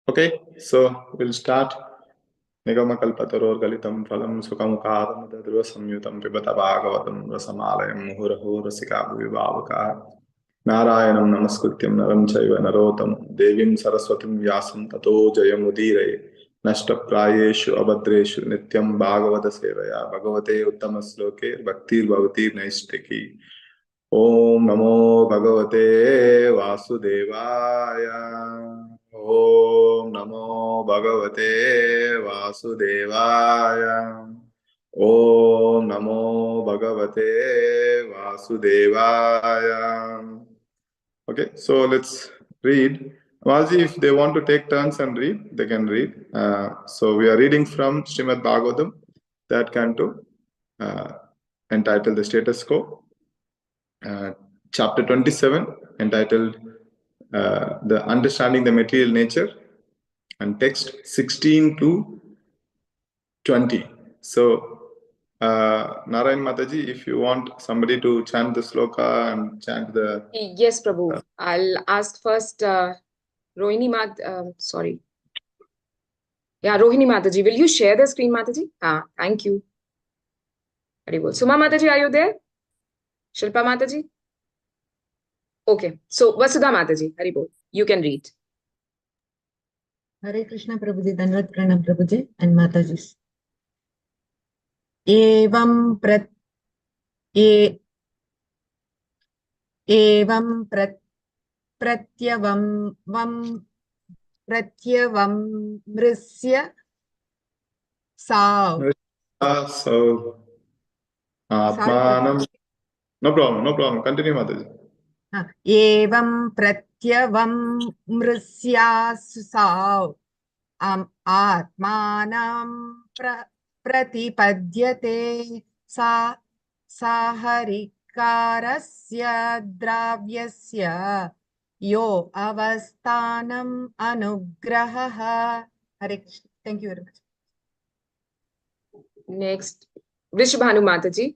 Okay, so we'll start. Nigamakalpataror galitam phalam sukamukadam dadruva samyutam pibata bhagavatam rasamalayam muhuraho rasika vivavaka Narayanam namaskrityam naram chaiva narotam devim saraswatim vyasam tato jayamudire nashta prayeshu abhadreshu nityam bhagavata sevaya bhagavate uttama sloke bhaktir bhavatir naistiki Om Namo Bhagavate Vasudevaya. Om Namo Bhagavate Vasudevaya. Om Namo Bhagavate Vasudevaya. Okay, so let's read. Maji, if they want to take turns and read, they can read. So we are reading from Shrimad Bhagavatam, that canto, entitled The Status Quo. Chapter 27, entitled The Understanding the Material Nature, and text 16 to 20. So, Narayan Mataji, if you want somebody to chant the sloka and chant the... Yes, Prabhu. I'll ask first Rohini sorry. Yeah, Rohini Mataji. Will you share the screen, Mataji? Thank you. Very well. Suma Mataji, are you there? Shilpa Mataji? Okay. So, Vasudha Mataji, Haribol, you can read. Hare Krishna Prabhuji, Dandavat Pranam Prabhuji and Mataji. Evam pratyavam mrisya sav. So, Atmanam. No problem. Continue, Mataji. Evam pratyavam mrisya sav. Atmanam pratipadyate saharikarasya dravyasya yo avastanam anugrahaha. Hare Krishna. Thank you very much. Next, Vrishabhanu Mataji,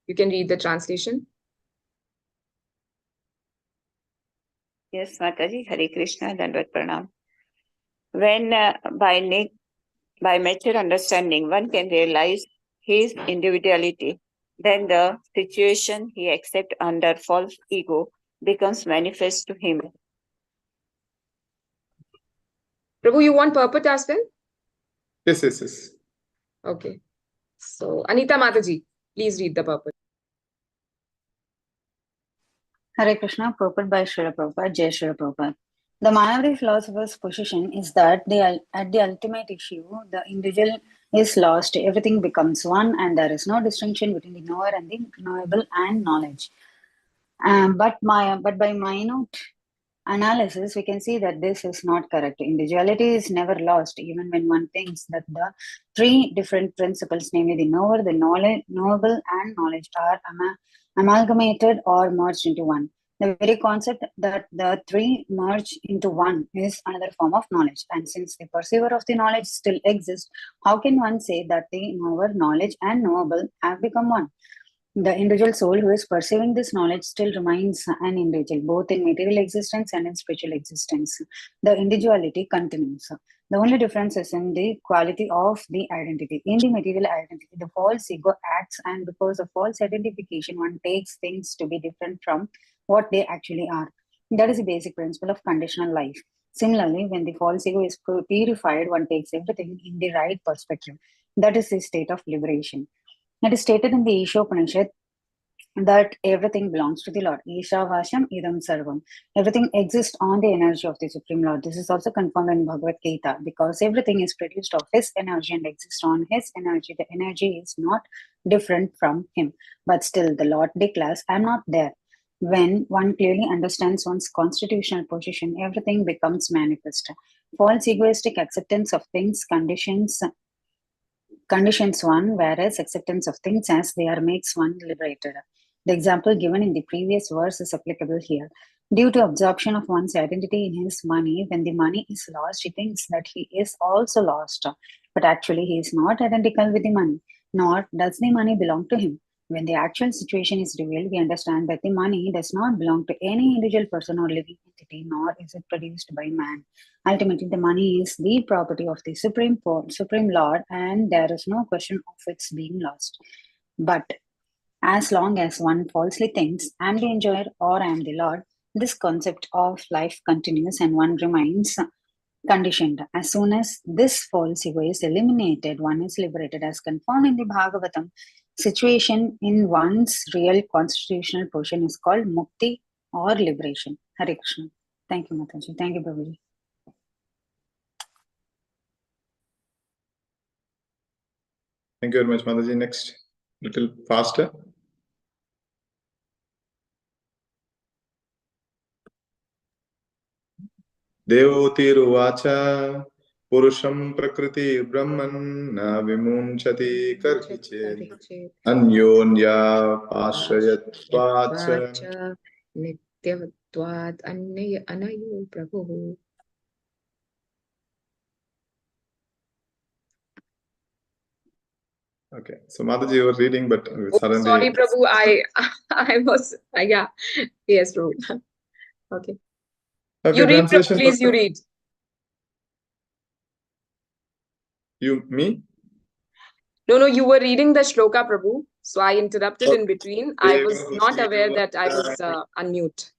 you can read the translation. Yes, Mataji, Hare Krishna, Dandavat Pranam. When by mature understanding one can realize his individuality, then the situation he accepts under false ego becomes manifest to him. Prabhu, you want purport as well? Yes. Okay. So, Anita Mataji, please read the purport. Hare Krishna, purport by Srila Prabhupada, Jai Srila Prabhupada. The Mayavadi philosopher's position is that at the ultimate issue, the individual is lost, everything becomes one, and there is no distinction between the knower and the knowable and knowledge. But by minute analysis, we can see that this is not correct. Individuality is never lost, even when one thinks that the three different principles, namely the knower, the knowable, and knowledge, are amalgamated or merged into one. The very concept that the three merge into one is another form of knowledge. And since the perceiver of the knowledge still exists, how can one say that the knower, knowledge, and knowable have become one? The individual soul who is perceiving this knowledge still remains an individual, both in material existence and in spiritual existence. The individuality continues. The only difference is in the quality of the identity. In the material identity, the false ego acts, and because of false identification, one takes things to be different from what they actually are. That is the basic principle of conditional life. Similarly, when the false ego is purified, one takes everything in the right perspective. That is the state of liberation. It is stated in the Ishopanishad that everything belongs to the Lord. Isha Vasham Idam Sarvam. Everything exists on the energy of the Supreme Lord. This is also confirmed in Bhagavad Gita, because everything is produced of His energy and exists on His energy. The energy is not different from Him. But still, the Lord declares, I am not there. When one clearly understands one's constitutional position, everything becomes manifest. False egoistic acceptance of things conditions one, whereas acceptance of things as they are makes one liberated. The example given in the previous verse is applicable here. Due to absorption of one's identity in his money, when the money is lost, he thinks that he is also lost. But actually, he is not identical with the money, nor does the money belong to him. When the actual situation is revealed, we understand that the money does not belong to any individual person or living entity, nor is it produced by man. Ultimately, the money is the property of the Supreme Lord, and there is no question of its being lost. But as long as one falsely thinks, I am the enjoyer or I am the Lord, this concept of life continues and one remains conditioned. As soon as this false ego is eliminated, one is liberated. As confirmed in the Bhagavatam, situation in one's real constitutional portion is called mukti or liberation. Hare Krishna. Thank you, Mataji. Thank you, Prabhuji. Thank you very much, Mataji. Next, little faster. Devotiruvacha Purusham Prakriti Brahman na Vimunchati Karhichet Anyonya Pashrayatvacha Nityavatvad Anayo Prabhu. Okay, so Mataji, you were reading, but suddenly. Sorry, Prabhu. I was, yeah. Yes, Prabhu. Okay. Okay, You read, Prabhu, translation. please, you read. Me? No, you were reading the shloka, Prabhu. So I interrupted in between. I was not aware that I was unmute.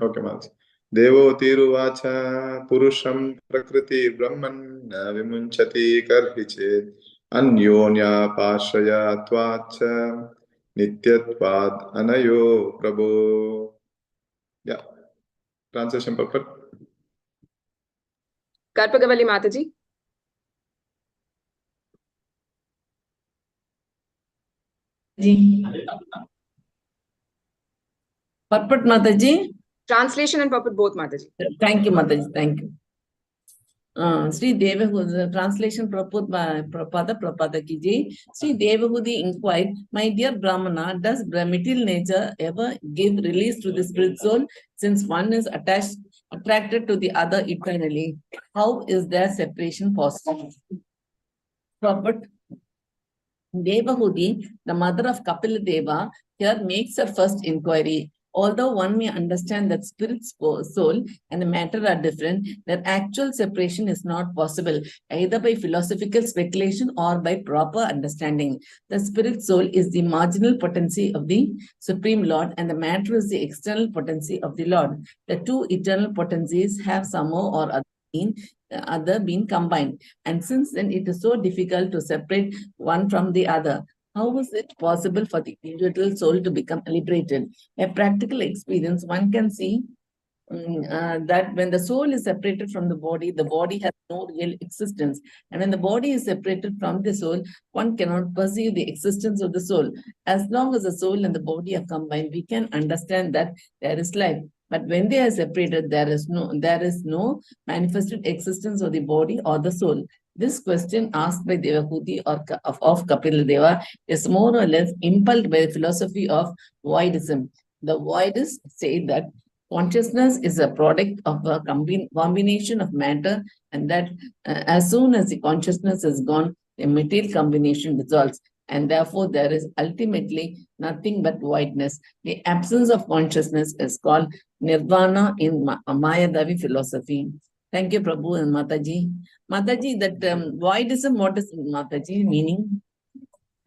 Okay, Mataji. Devotiruvacha Purusham Prakriti Brahman na Vimunchati Karhichet Anyonya Pashrayatvacha Nityatvad Anayo Prabhu. Yeah. Translation purpose. Karpagavali Mataji. Purport, Mataji. Translation and purport both, Mataji. Thank you, Mataji. Thank you. Sri Devahudi, translation purport by Prabhupada Kiji. Sri Devahudi inquired, my dear Brahmana, does material nature ever give release to the spirit soul since one is attracted to the other eternally? How is their separation possible? Purport. Devahudi, the mother of Kapila Deva, here makes her first inquiry. Although one may understand that spirit's soul and the matter are different, their actual separation is not possible, either by philosophical speculation or by proper understanding. The spirit soul is the marginal potency of the Supreme Lord, and the matter is the external potency of the Lord. The two eternal potencies have somehow or other been combined. And since then, it is so difficult to separate one from the other. How is it possible for the individual soul to become liberated? A practical experience, one can see that when the soul is separated from the body has no real existence. And when the body is separated from the soul, one cannot perceive the existence of the soul. As long as the soul and the body are combined, we can understand that there is life. But when they are separated, there is no manifested existence of the body or the soul. This question asked by Devahudi of Kapila Deva is more or less impelled by the philosophy of voidism. The voidists say that consciousness is a product of a combination of matter, and that as soon as the consciousness is gone, the material combination dissolves, and therefore there is ultimately nothing but voidness. The absence of consciousness is called nirvana in Mayadavi philosophy. Thank you, Prabhu and Mataji. Mataji, that voidism, what is Mataji meaning?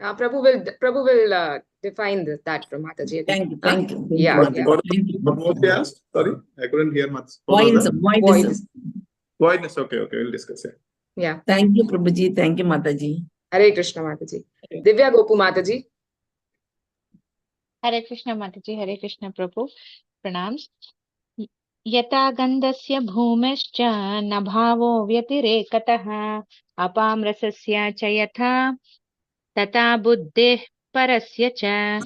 Prabhu will define that from Mataji. Thank you. Yeah. What was he asked? Sorry, I couldn't hear much. Voidism. Voidness. Okay, we'll discuss it. Yeah. Thank you, Prabhuji. Thank you, Mataji. Hare Krishna, Mataji. Divya Gopu Mataji. Hare Krishna, Mataji. Hare Krishna, Prabhu. Pranams. Yata gandasya bhumescha nabhavo vyatirekatah apamrasasya cha yatha tata buddhih parasya cha.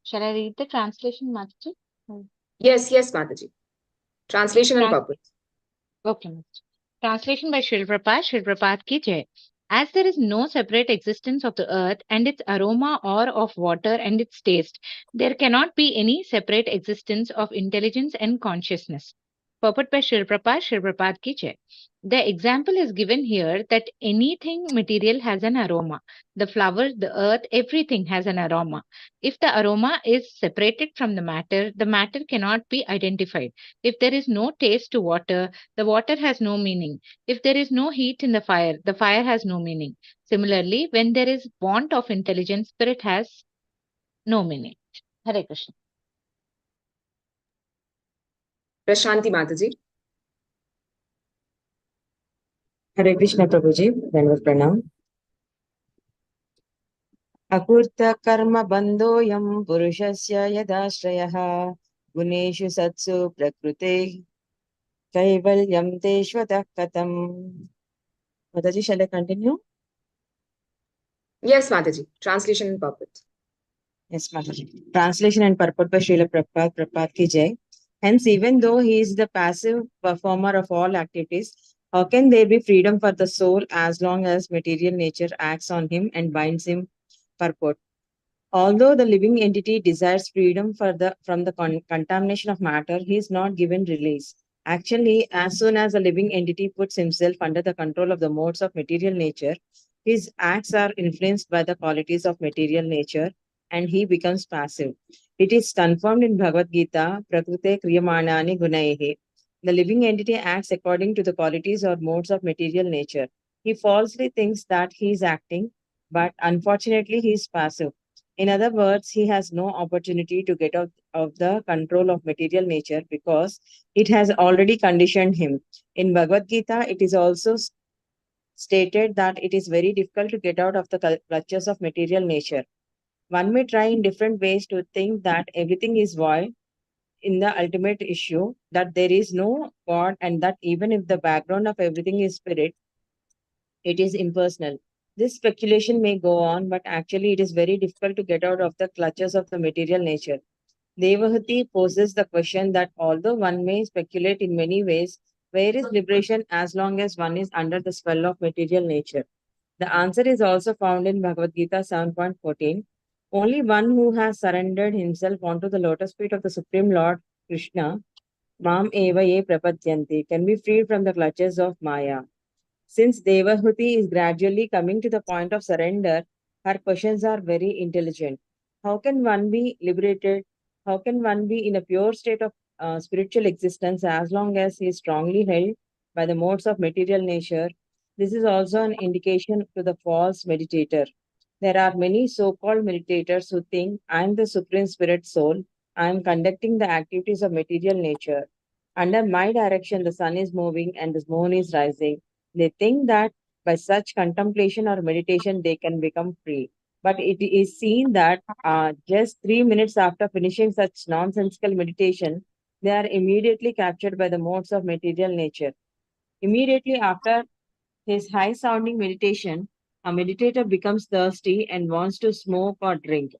Shall I read the translation, Mataji? Yes, Mataji. Translation and purpose. Okay, Mataji. Translation by Srila Prabhupada ki jai. As there is no separate existence of the earth and its aroma or of water and its taste, there cannot be any separate existence of intelligence and consciousness. Purport by Srila Prabhupada, Srila Prabhupada ki jai. The example is given here that anything material has an aroma. The flower, the earth, everything has an aroma. If the aroma is separated from the matter cannot be identified. If there is no taste to water, the water has no meaning. If there is no heat in the fire has no meaning. Similarly, when there is want of intelligence, spirit has no meaning. Hare Krishna. Prashanti Mataji. Hare Krishna Prabhuji, Dandavat Pranam. Akurta karma bandhoyam purushasya yadashrayah guneshu satsu prakrute kaivalyam teshvatah katam. Mataji, shall I continue? Yes, Mataji. Translation and purport. Yes, Mataji. Translation and purport by Srila Prabhupada, Prabhupada ki jai. Hence, even though he is the passive performer of all activities, how can there be freedom for the soul as long as material nature acts on him and binds him? Purport. Although the living entity desires freedom from the contamination of matter, he is not given release. Actually, as soon as the living entity puts himself under the control of the modes of material nature, his acts are influenced by the qualities of material nature and he becomes passive. It is confirmed in Bhagavad Gita, Prakrute Kriyamanani Gunaehe. The living entity acts according to the qualities or modes of material nature. He falsely thinks that he is acting, but unfortunately he is passive. In other words, he has no opportunity to get out of the control of material nature because it has already conditioned him. In Bhagavad Gita, it is also stated that it is very difficult to get out of the clutches of material nature. One may try in different ways to think that everything is void in the ultimate issue, that there is no God, and that even if the background of everything is spirit, it is impersonal. This speculation may go on, but actually it is very difficult to get out of the clutches of the material nature. Devahuti poses the question that although one may speculate in many ways, where is liberation as long as one is under the spell of material nature? The answer is also found in Bhagavad Gita 7.14. Only one who has surrendered himself onto the lotus feet of the Supreme Lord Krishna, Mam Eva Ye Prapadyanti, can be freed from the clutches of Maya. Since Devahuti is gradually coming to the point of surrender, her questions are very intelligent. How can one be liberated? How can one be in a pure state of spiritual existence as long as he is strongly held by the modes of material nature? This is also an indication to the false meditator. There are many so-called meditators who think, I am the Supreme Spirit Soul. I am conducting the activities of material nature. Under my direction, the sun is moving and the moon is rising. They think that by such contemplation or meditation, they can become free. But it is seen that just 3 minutes after finishing such nonsensical meditation, they are immediately captured by the modes of material nature. Immediately after his high sounding meditation, a meditator becomes thirsty and wants to smoke or drink.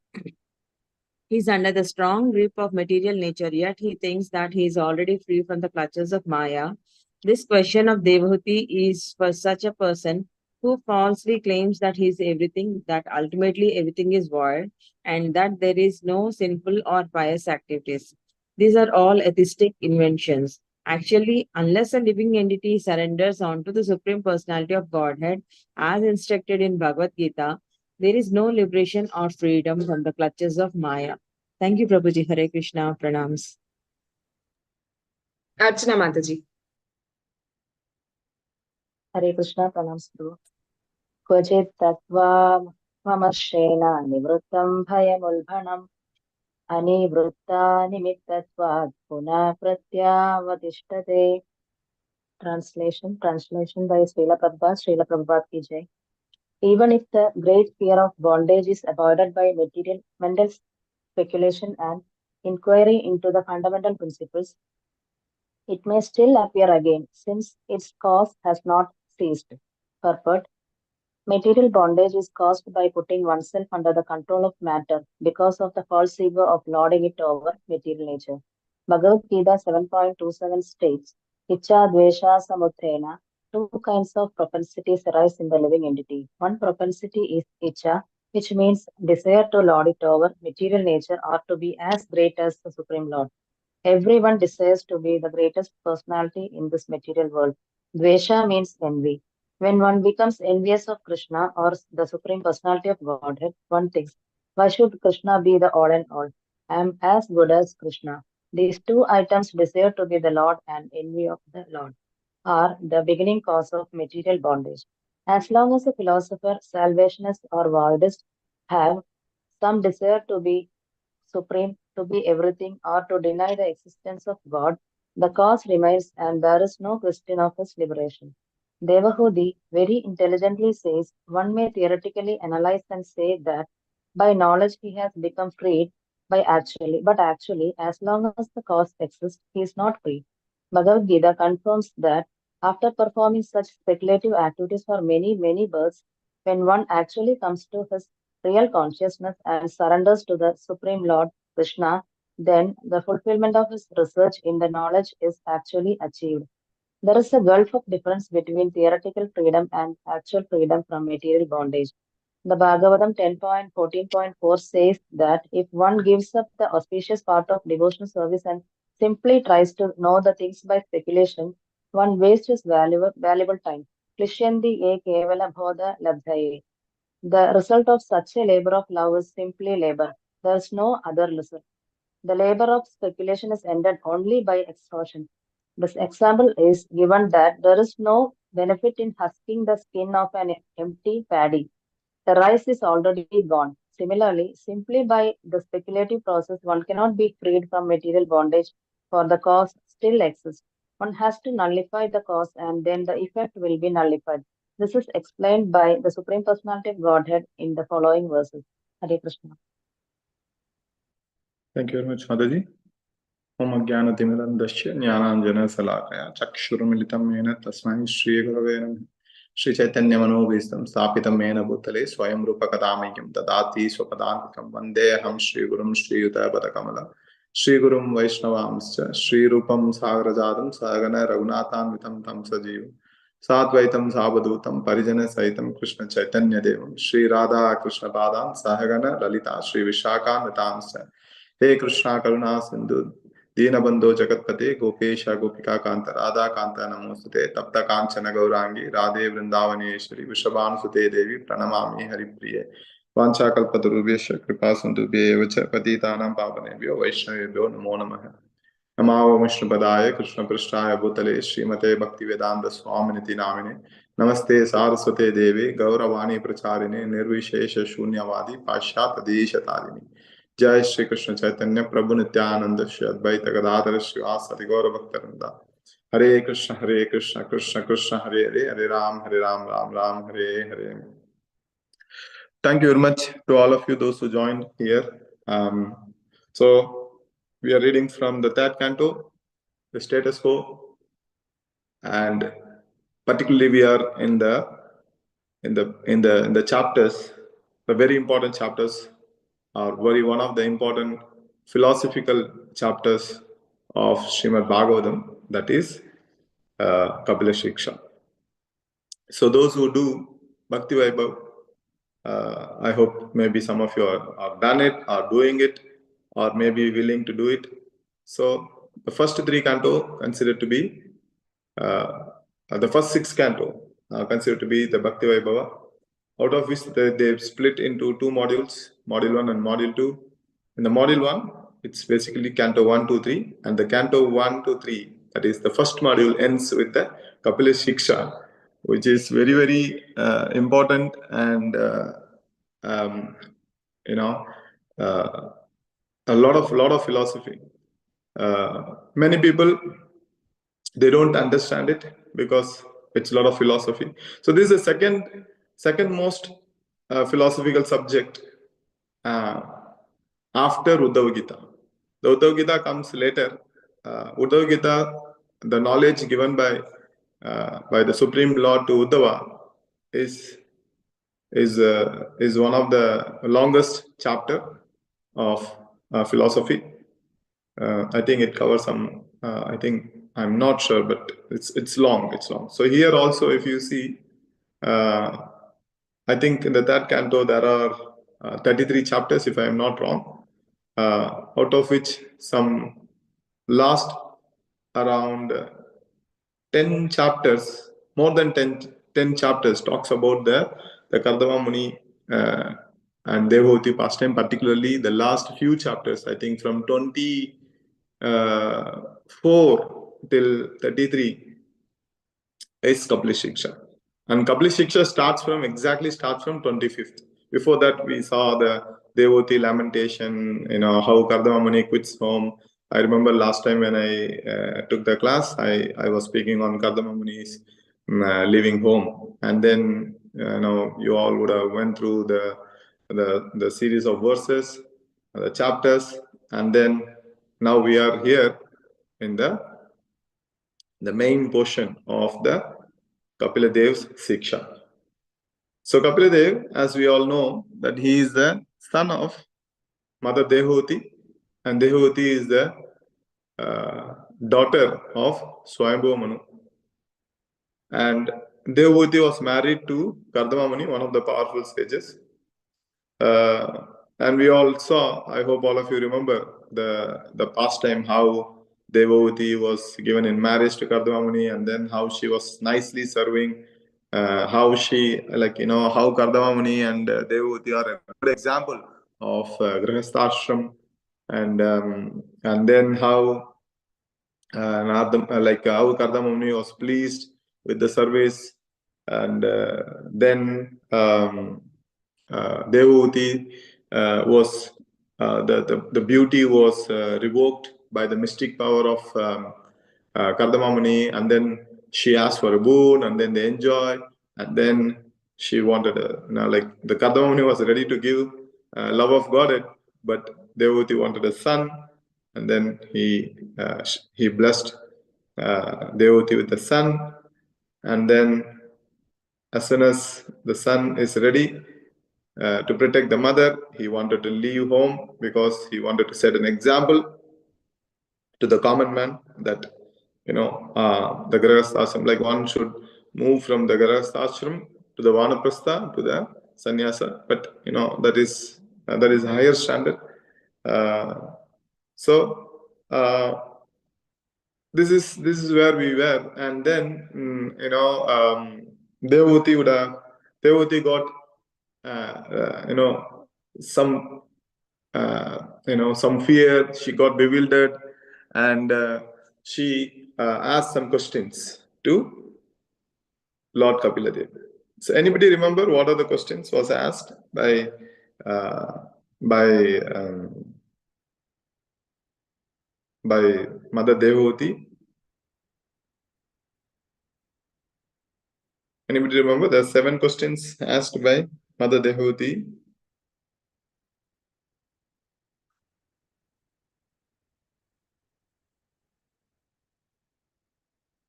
He is under the strong grip of material nature, yet he thinks that he is already free from the clutches of Maya. This question of Devahuti is for such a person who falsely claims that he is everything, that ultimately everything is void, and that there is no sinful or pious activities. These are all atheistic inventions. Actually, unless a living entity surrenders onto the Supreme Personality of Godhead, as instructed in Bhagavad Gita, there is no liberation or freedom from the clutches of Maya. Thank you, Prabhuji. Hare Krishna. Pranams. Archana Mataji. Hare Krishna, pranams Guru. Kvachit tattva mamashena nivrittam bhayamulbhanam anivritta nimittatvat puna pratyavatishtade. Translation by Srila Prabhupada ki jai. Even if the great fear of bondage is avoided by mental speculation and inquiry into the fundamental principles, it may still appear again, since its cause has not ceased. Purport. Material bondage is caused by putting oneself under the control of matter because of the false ego of lording it over material nature. Bhagavad Gita 7.27 states, Icha Dvesha Samutrena. Two kinds of propensities arise in the living entity. One propensity is Icha, which means desire to lord it over material nature or to be as great as the Supreme Lord. Everyone desires to be the greatest personality in this material world. Dvesha means envy. When one becomes envious of Krishna or the Supreme Personality of Godhead, one thinks, why should Krishna be the all and all? I am as good as Krishna. These two items, desire to be the Lord and envy of the Lord, are the beginning cause of material bondage. As long as a philosopher, salvationist, or Vaidist have some desire to be supreme, to be everything, or to deny the existence of God, the cause remains and there is no question of his liberation. Devahudi very intelligently says one may theoretically analyze and say that by knowledge he has become freed but actually, as long as the cause exists, he is not free. Bhagavad Gita confirms that after performing such speculative activities for many, many births, when one actually comes to his real consciousness and surrenders to the Supreme Lord Krishna, then the fulfillment of his research in the knowledge is actually achieved. There is a gulf of difference between theoretical freedom and actual freedom from material bondage. The Bhagavatam 10.14.4 says that if one gives up the auspicious part of devotional service and simply tries to know the things by speculation, one wastes his valuable time. Klishyanti e kevala bodha labdhaye. The result of such a labor of love is simply labor. There is no other result. The labor of speculation is ended only by exhaustion. This example is given that there is no benefit in husking the skin of an empty paddy. The rice is already gone. Similarly, simply by the speculative process, one cannot be freed from material bondage, for the cause still exists. One has to nullify the cause and then the effect will be nullified. This is explained by the Supreme Personality of Godhead in the following verses. Hare Krishna. Thank you very much, Mataji. Om Jnanatimirandasya Jnananjana Salakaya Chakshurumilitam Yena Tasmai Shri Gurave Namaha. Shri Chaitanya Manobhistam Stapitam Yena Bhutale Swayam Rupa Kadamikam Dadati Swapadantikam Vandeham Shri Gurum Shri Yuta Kamala Shri Gurum Vaishnavamscha Shri Rupam Sagrajadam Sagana Raghunathan Vitam Tam Sajivam Sadvaitam Sabhadutam Parijana Saitam Krishna Chaitanya Devam Shri Radha Krishna Padam Sahagana Lalita Shri Vishaka Natamscha He Krishna Karuna Sindhu Deenabandho Jagatpate Gopesha Gopika Kanta Radha Kanta Namostate Tapta Kanchana Gaurangi Radhe Vrindavaneshwari Vishabhanusute Devi Pranamami Haripriye Vancha Kalpatarubhyasya Kripa Sindhubhye Vacha Patitanam Pavanebhyo Vaishnavebhyo Namo Namaha Namo Vishnupadaya Krishna Prishtaya Bhutale Srimate Bhaktivedanta Swaminiti Namine Namaste Saraswate Devi Gauravani Pracharine Nirvishesha Shunyavadi Pashyata Deshatarine Jai Shri Krishna Chaitanya Prabhu Nityananda Shri Advaita Gadadhara Srivasati Gaura Bhaktarinda Hare Krishna Krishna Krishna Hare Hare Hare Ram Ram Ram Hare Hare. Thank you very much to all of you, those who joined here. So we are reading from the third canto, the status quo, and particularly we are in the chapters, the very important chapters, or very one of the important philosophical chapters of Shrimad Bhagavatam, that is Kapila Shiksha. So those who do Bhakti Vaibhav, I hope maybe some of you are done it, are doing it, or maybe willing to do it. So the first three canto considered to be, the first six canto considered to be the Bhakti Vaibhava, out of which they've split into two modules, module 1 and module 2. In the module 1, it's basically canto 1, 2, 3, and the canto 1 to 3, that is the first module, ends with the Kapila Shiksha, which is very, very important and a lot of philosophy. Many people, they don't understand it because it's a lot of philosophy. So this is the second most philosophical subject after Uddhava Gita. The Uddhava Gita comes later. Uddhava Gita, the knowledge given by the Supreme Lord to Uddhava is one of the longest chapter of philosophy. I think it covers some. I think I'm not sure, but it's long. It's long. So here also, if you see, I think in the third canto there are 33 chapters, if I am not wrong, out of which some last around 10 chapters, more than 10 chapters talks about the Kardama Muni and Devhuti pastime, particularly the last few chapters, I think from 24 till 33 is Kapli Shiksha. And Kapli Shiksha starts from 25th. Before that, we saw the Devhuti lamentation, how Kardama Muni quits home. I remember last time when I took the class, I was speaking on Kardama Muni's leaving home. And then, you all would have went through the series of verses, the chapters, and then now we are here in the main portion of the Kapila Dev's Siksha. So Kapila Dev, as we all know, that he is the son of Mother Devhuti, and Devhuti is the daughter of Swayambhu Manu. And Devhuti was married to Kardama Muni, one of the powerful sages. And we all saw, I hope all of you remember, the past time how Devhuti was given in marriage to Kardama Muni, and then how she was nicely serving, how she, how Kardama Muni and Devhuti are a good example of Grihasthashram, and then how how Kardama Muni was pleased with the service, and then Devhuti was the beauty was revoked by the mystic power of Kardama Muni, and then she asked for a boon, and then they enjoyed, and then she wanted the Kardama Muni was ready to give love of Godhead, but Devhuti wanted a son, and then he blessed Devhuti with the son, and then as soon as the son is ready to protect the mother, he wanted to leave home because he wanted to set an example to the common man that the Grihasthashram, like one should move from the Grihasthashram to the Vanaprastha to the Sannyasa, but that is a higher standard. This is where we were, and then Devhuti got some fear. She got bewildered, and she asked some questions to Lord Kapila Dev. So anybody remember what are the questions was asked by Mother Devhuti? Anybody remember? There are 7 questions asked by Mother Devhuti.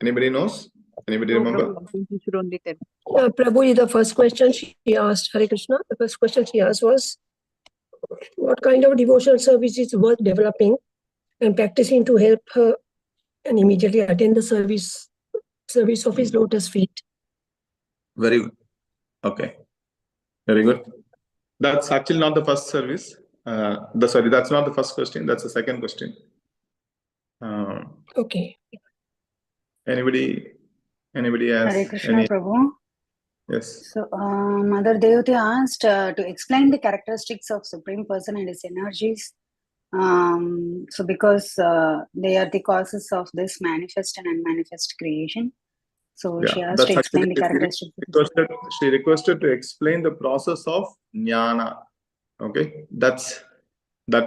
Anybody knows? Anybody remember? Prabhu, the first question she asked, Hare Krishna, the first question she asked was, what kind of devotional service is worth developing and practicing to help her and immediately attend the service of his lotus feet? Very good. Okay. Very good. That's actually not the first service. That's not the first question. That's the second question. Okay. Anybody has Hare Krishna, Prabhu. Yes. So, Mother Devhuti asked to explain the characteristics of Supreme Person and his energies. So, because they are the causes of this manifest and unmanifest creation. So, she asked to explain the characteristics. She requested to explain the process of jnana. Okay, that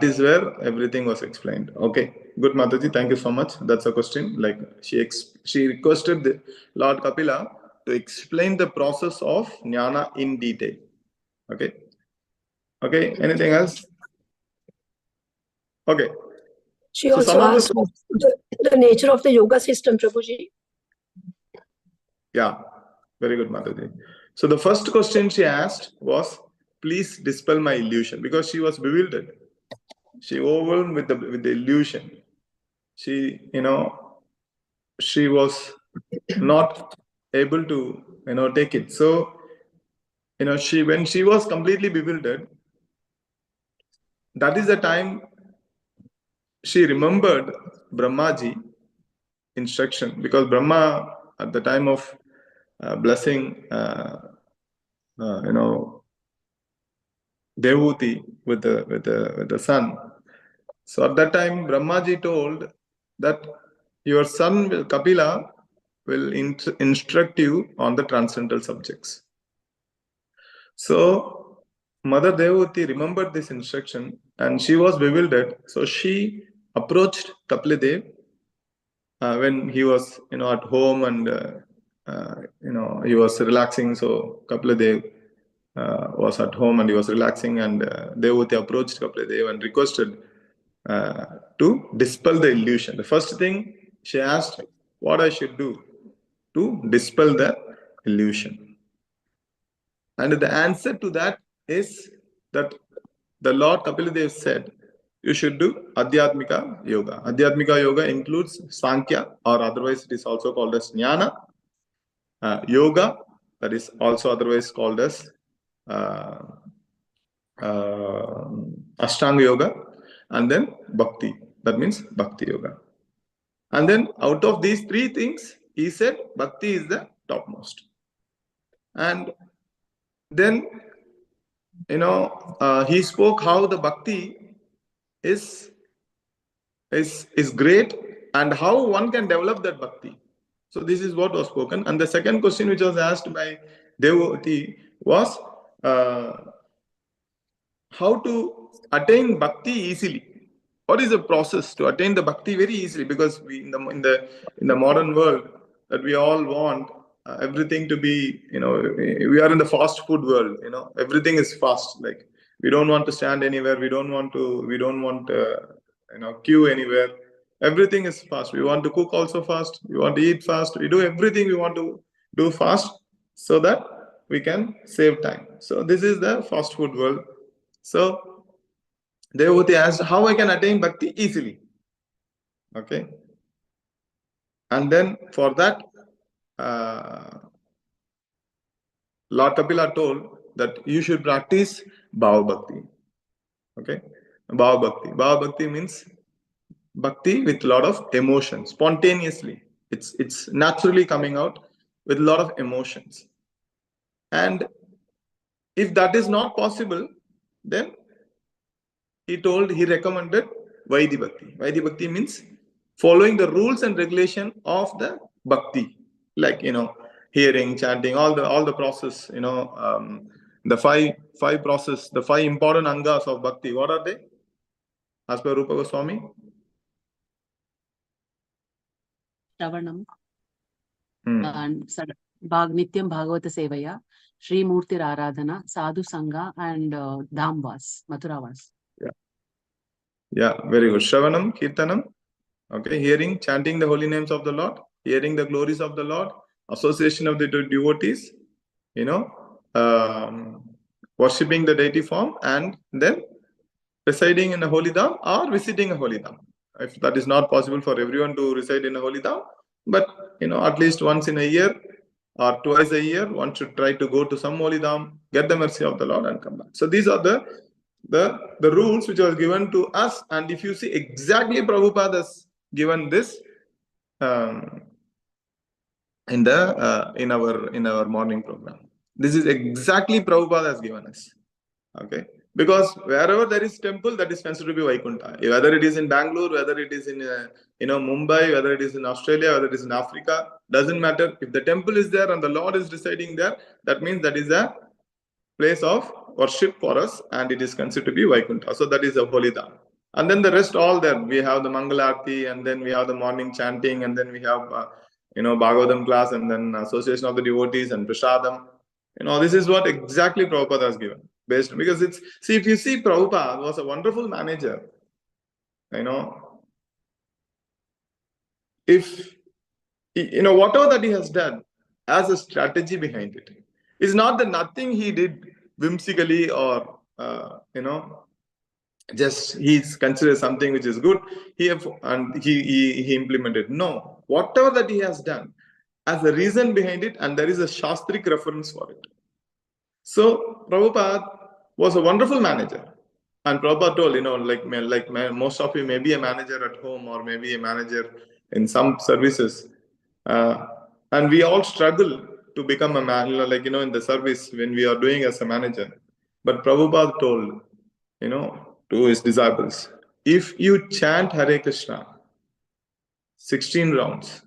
is where everything was explained. Okay, good, Mataji. Thank you so much. That's a question. Like she requested the Lord Kapila to explain the process of jnana in detail. Okay. Okay. Anything else? Okay. She also asked the nature of the yoga system, Prabhuji. Yeah. Very good, Mataji. So the first question she asked was, please dispel my illusion, because she was bewildered. She overwhelmed with the illusion. She was not able to take it. So when she was completely bewildered, that is the time she remembered Brahmaji instruction, because Brahma at the time of blessing, Devuti with the son. So at that time, Brahmaji told that your son Kapila will instruct you on the transcendental subjects. So Mother Devuti remembered this instruction and she was bewildered. So she approached Kapila when he was at home and he was relaxing. So Kapila was at home and he was relaxing, and Devuti approached Kapila and requested to dispel the illusion. The first thing she asked, what I should do to dispel the illusion. And the answer to that is that the Lord Kapila said, you should do Adhyatmika Yoga. Adhyatmika Yoga includes Sankhya, or otherwise it is also called as Jnana. Yoga, that is also otherwise called as Ashtanga Yoga, and then Bhakti, that means Bhakti Yoga. And then out of these three things, he said Bhakti is the topmost. And then, he spoke how the Bhakti is great and how one can develop that Bhakti. So this is what was spoken. And the second question which was asked by Devoti was how to attain Bhakti easily. What is the process to attain the Bhakti very easily? Because we in the modern world that we all want everything to be, we are in the fast food world. Everything is fast. Like we don't want to stand anywhere. We don't want queue anywhere. Everything is fast. We want to cook also fast. We want to eat fast. We do everything we want to do fast so that we can save time. So this is the fast food world. So Devoti asked how I can attain Bhakti easily. Okay. And then for that, Lord Kapila told that you should practice Bhava Bhakti. Okay. Bhava Bhakti. Bhava Bhakti means Bhakti with a lot of emotion, spontaneously. It's naturally coming out with a lot of emotions. And if that is not possible, then he recommended Vaidhi Bhakti. Vaidhi Bhakti means following the rules and regulation of the Bhakti, like hearing, chanting, all the process, the five process, the five important angas of Bhakti. What are they? As per Rupa Goswami? Shravanam and Nityam Bhagavata Sevaya, Sri Murti Aradhana, Sadhu Sangha, and Dhamvas, Mathuravas. Yeah, very good. Shravanam, Kirtanam, okay, hearing, chanting the holy names of the Lord, hearing the glories of the Lord, association of the devotees, worshipping the deity form, and then residing in a holy dham or visiting a holy dham. If that is not possible for everyone to reside in a holy dham, but at least once in a year or twice a year, one should try to go to some holy dham, get the mercy of the Lord, and come back. So these are the rules which was given to us. And if you see, exactly Prabhupada has given this in our morning program. This is exactly Prabhupada has given us. Okay, because wherever there is temple, that is considered to be Vaikuntha. Whether it is in Bangalore, whether it is in Mumbai, whether it is in Australia, whether it is in Africa, doesn't matter. If the temple is there and the Lord is residing there, that means that is a place of worship for us, and it is considered to be Vaikuntha. So that is a holy dham. And then the rest all there. We have the Mangalarti, and then we have the morning chanting, and then we have Bhagavatam class, and then association of the devotees and Prasadam. This is what exactly Prabhupada has given. Because if you see, Prabhupada was a wonderful manager. If whatever that he has done as a strategy behind it, it's not that nothing he did whimsically or just he's considered something which is good he implemented. No, whatever that he has done as a reason behind it, and there is a shastric reference for it. So Prabhupada was a wonderful manager. And Prabhupada told, most of you may be a manager at home or maybe a manager in some services. And we all struggle to become a man, in the service when we are doing as a manager. But Prabhupada told, to his disciples, if you chant Hare Krishna 16 rounds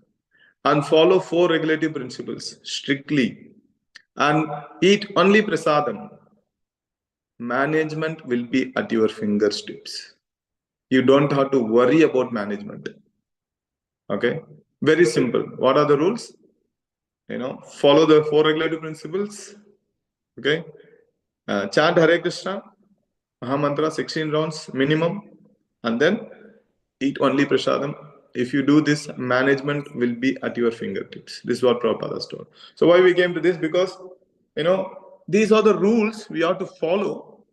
and follow 4 regulative principles strictly and eat only prasadam, management will be at your fingertips. You don't have to worry about management. Okay, very simple. What are the rules? Follow the 4 regulative principles. Okay, chant Hare Krishna, Mahamantra 16 rounds minimum, and then eat only prasadam. If you do this, management will be at your fingertips. This is what Prabhupada has told. So why we came to this? Because these are the rules we have to follow.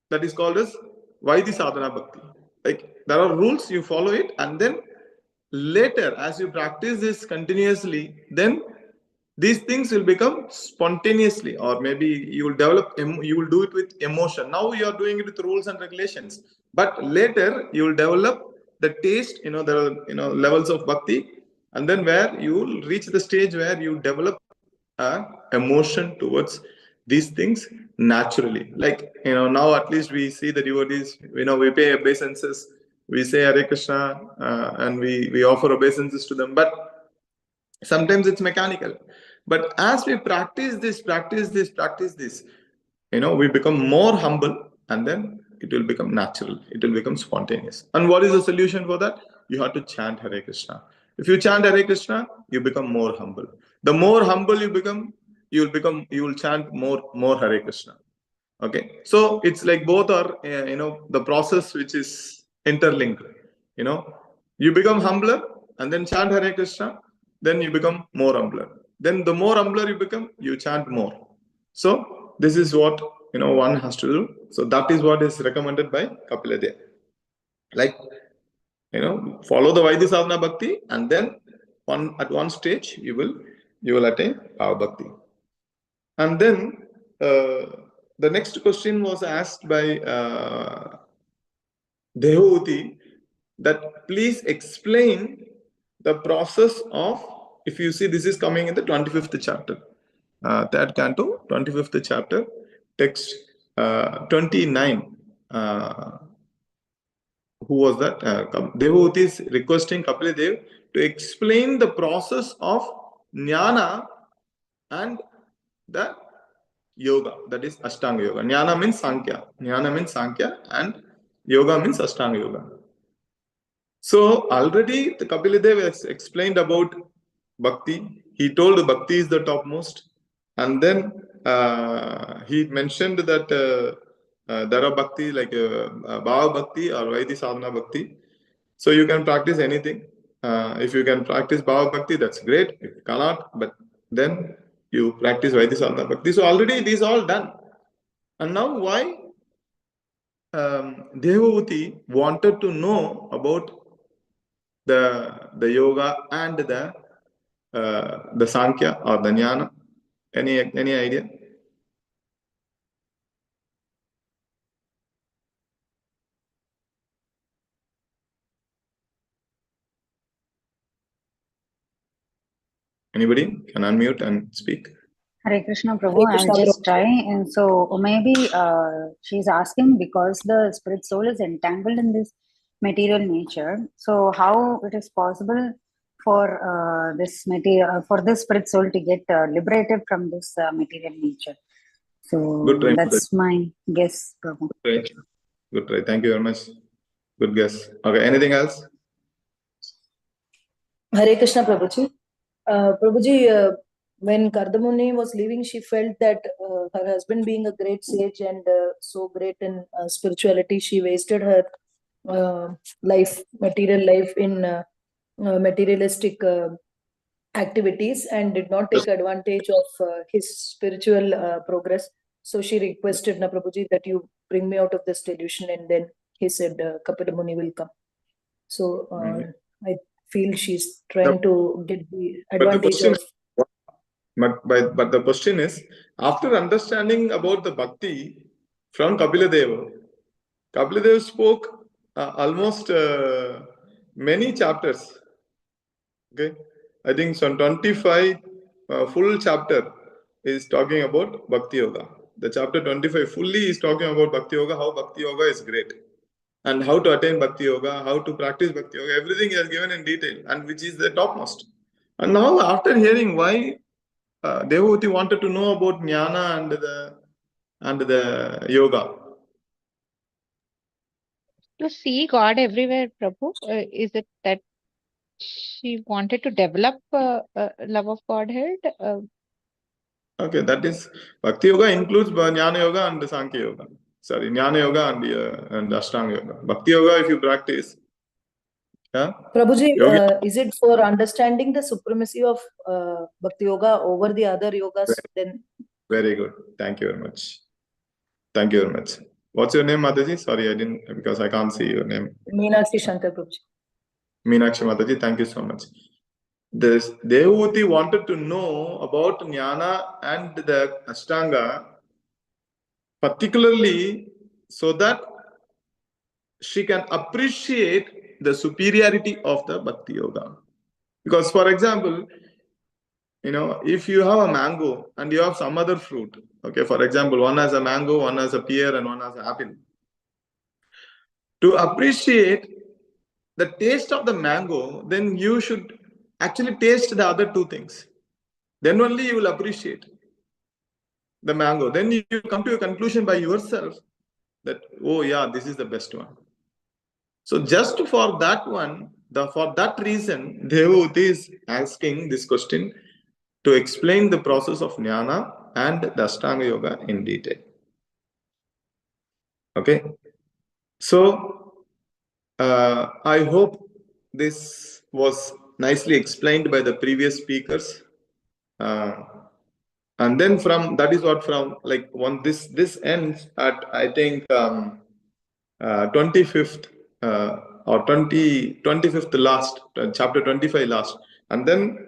That is called as Vaidhi Sadhana Bhakti. Like, there are rules, you follow it, and then later, as you practice this continuously, then these things will become spontaneously, or maybe you will develop, you will do it with emotion. Now you are doing it with rules and regulations, but later you will develop the taste. There are levels of bhakti, and then where you will reach the stage where you develop emotion towards these things naturally. Like, now at least we see the devotees, we pay obeisances, we say Hare Krishna, and we offer obeisances to them, but sometimes it's mechanical. But as we practice this, we become more humble, and then it will become natural, it will become spontaneous. And what is the solution for that? You have to chant Hare Krishna. If you chant Hare Krishna, you become more humble. The more humble you become, you will chant more Hare Krishna. Okay, so it's like both are the process which is interlinked. You become humbler and then chant Hare Krishna, then you become more humbler. Then the more humbler you become, you chant more. So this is what one has to do. So that is what is recommended by Kapila Deva. Like, follow the Vaidhi Sadhana Bhakti, and then at one stage you will attain Bhava Bhakti. And then the next question was asked by Devahuti, that please explain the process of, if you see, this is coming in the 25th chapter, third canto, 25th chapter, text 29. Who was that? Devahuti is requesting Kapila Dev to explain the process of jnana and the yoga, that is Ashtanga Yoga. Jnana means Sankhya, and yoga means Ashtanga Yoga. So already the Kapila Dev has explained about Bhakti. He told Bhakti is the topmost. And then he mentioned that there are Bhakti like Bhava Bhakti or Vaidhi Sadhana Bhakti. So you can practice anything. If you can practice Bhava Bhakti, that's great. If you cannot, but then you practice Vaidhi Sadhana Bhakti. So already these are all done. And now why Devahuti wanted to know about the yoga and the Sankhya or the Jnana? Any idea? Anybody can unmute and speak. Hare Krishna Prabhu, I'll just try. And so maybe she's asking because the spirit soul is entangled in this material nature. So how it is possible for this spirit soul to get liberated from this material nature? So that's my guess, Prabhu. Good try. Thank you very much. Good guess. Okay. Anything else? Hare Krishna Prabhuji. Prabhuji, when Kardamuni was leaving, she felt that her husband being a great sage and so great in spirituality, she wasted her material life in materialistic activities and did not take advantage of his spiritual progress. So she requested Na Prabhuji that you bring me out of this delusion, and then he said Kapila Muni will come. So I feel she's trying to get the advantage of. But the question is, after understanding about the bhakti from Kapila Deva, Kapila spoke almost many chapters. Okay, I think some 25 full chapter is talking about Bhakti Yoga. The chapter 25 fully is talking about Bhakti Yoga, how Bhakti Yoga is great, and how to attain Bhakti Yoga, how to practice Bhakti Yoga. Everything he has given in detail, and which is the topmost. And now, after hearing why Devavati wanted to know about jnana and the yoga. To see God everywhere, Prabhu, is it that she wanted to develop love of Godhead? Okay, that is Bhakti Yoga includes Jnana Yoga and Sankhya Yoga. Sorry, Jnana Yoga and Ashtanga Yoga. Bhakti Yoga, if you practice, Prabhuji, is it for understanding the supremacy of Bhakti Yoga over the other yogas? Then very good. Thank you very much. Thank you very much. What's your name, Mataji? Sorry, I didn't, because I can't see your name. Meenakshi Shankar Prabhuji. Meenakshi Mataji, thank you so much. This Devavati wanted to know about Jnana and the Ashtanga, particularly so that she can appreciate the superiority of the Bhakti Yoga. Because, for example, if you have a mango and you have some other fruit, okay, for example, one has a mango, one has a pear, and one has an apple. To appreciate the taste of the mango, then you should actually taste the other two things. Then only you will appreciate the mango. Then you come to a conclusion by yourself that, oh yeah, this is the best one. So just for that one, for that reason, Devavati is asking this question to explain the process of jnana and the Ashtanga Yoga in detail. Okay. So I hope this was nicely explained by the previous speakers. And then from that is what from like this ends at I think 25th or 25th last chapter 25 last, and then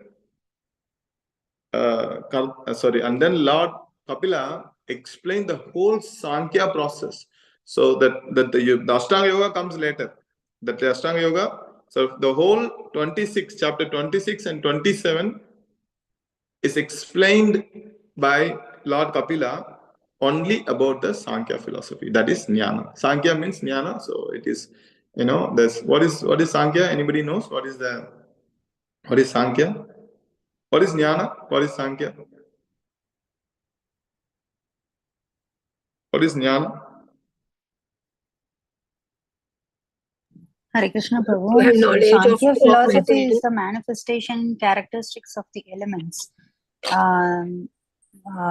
and then Lord Kapila explained the whole Sankhya process. So that the Ashtanga Yoga comes later. That the Ashtanga Yoga, so the whole 26 chapter 26 and 27 is explained by Lord Kapila only about the Sankhya philosophy. That is jnana. Sankhya means jnana. So it is, there's what is Sankhya? Anybody knows what is Sankhya? What is jnana? What is Sankhya? What is jnana? Hare Krishna Prabhu. To have So knowledge of Sankhya philosophy material. is the manifestation characteristics of the elements,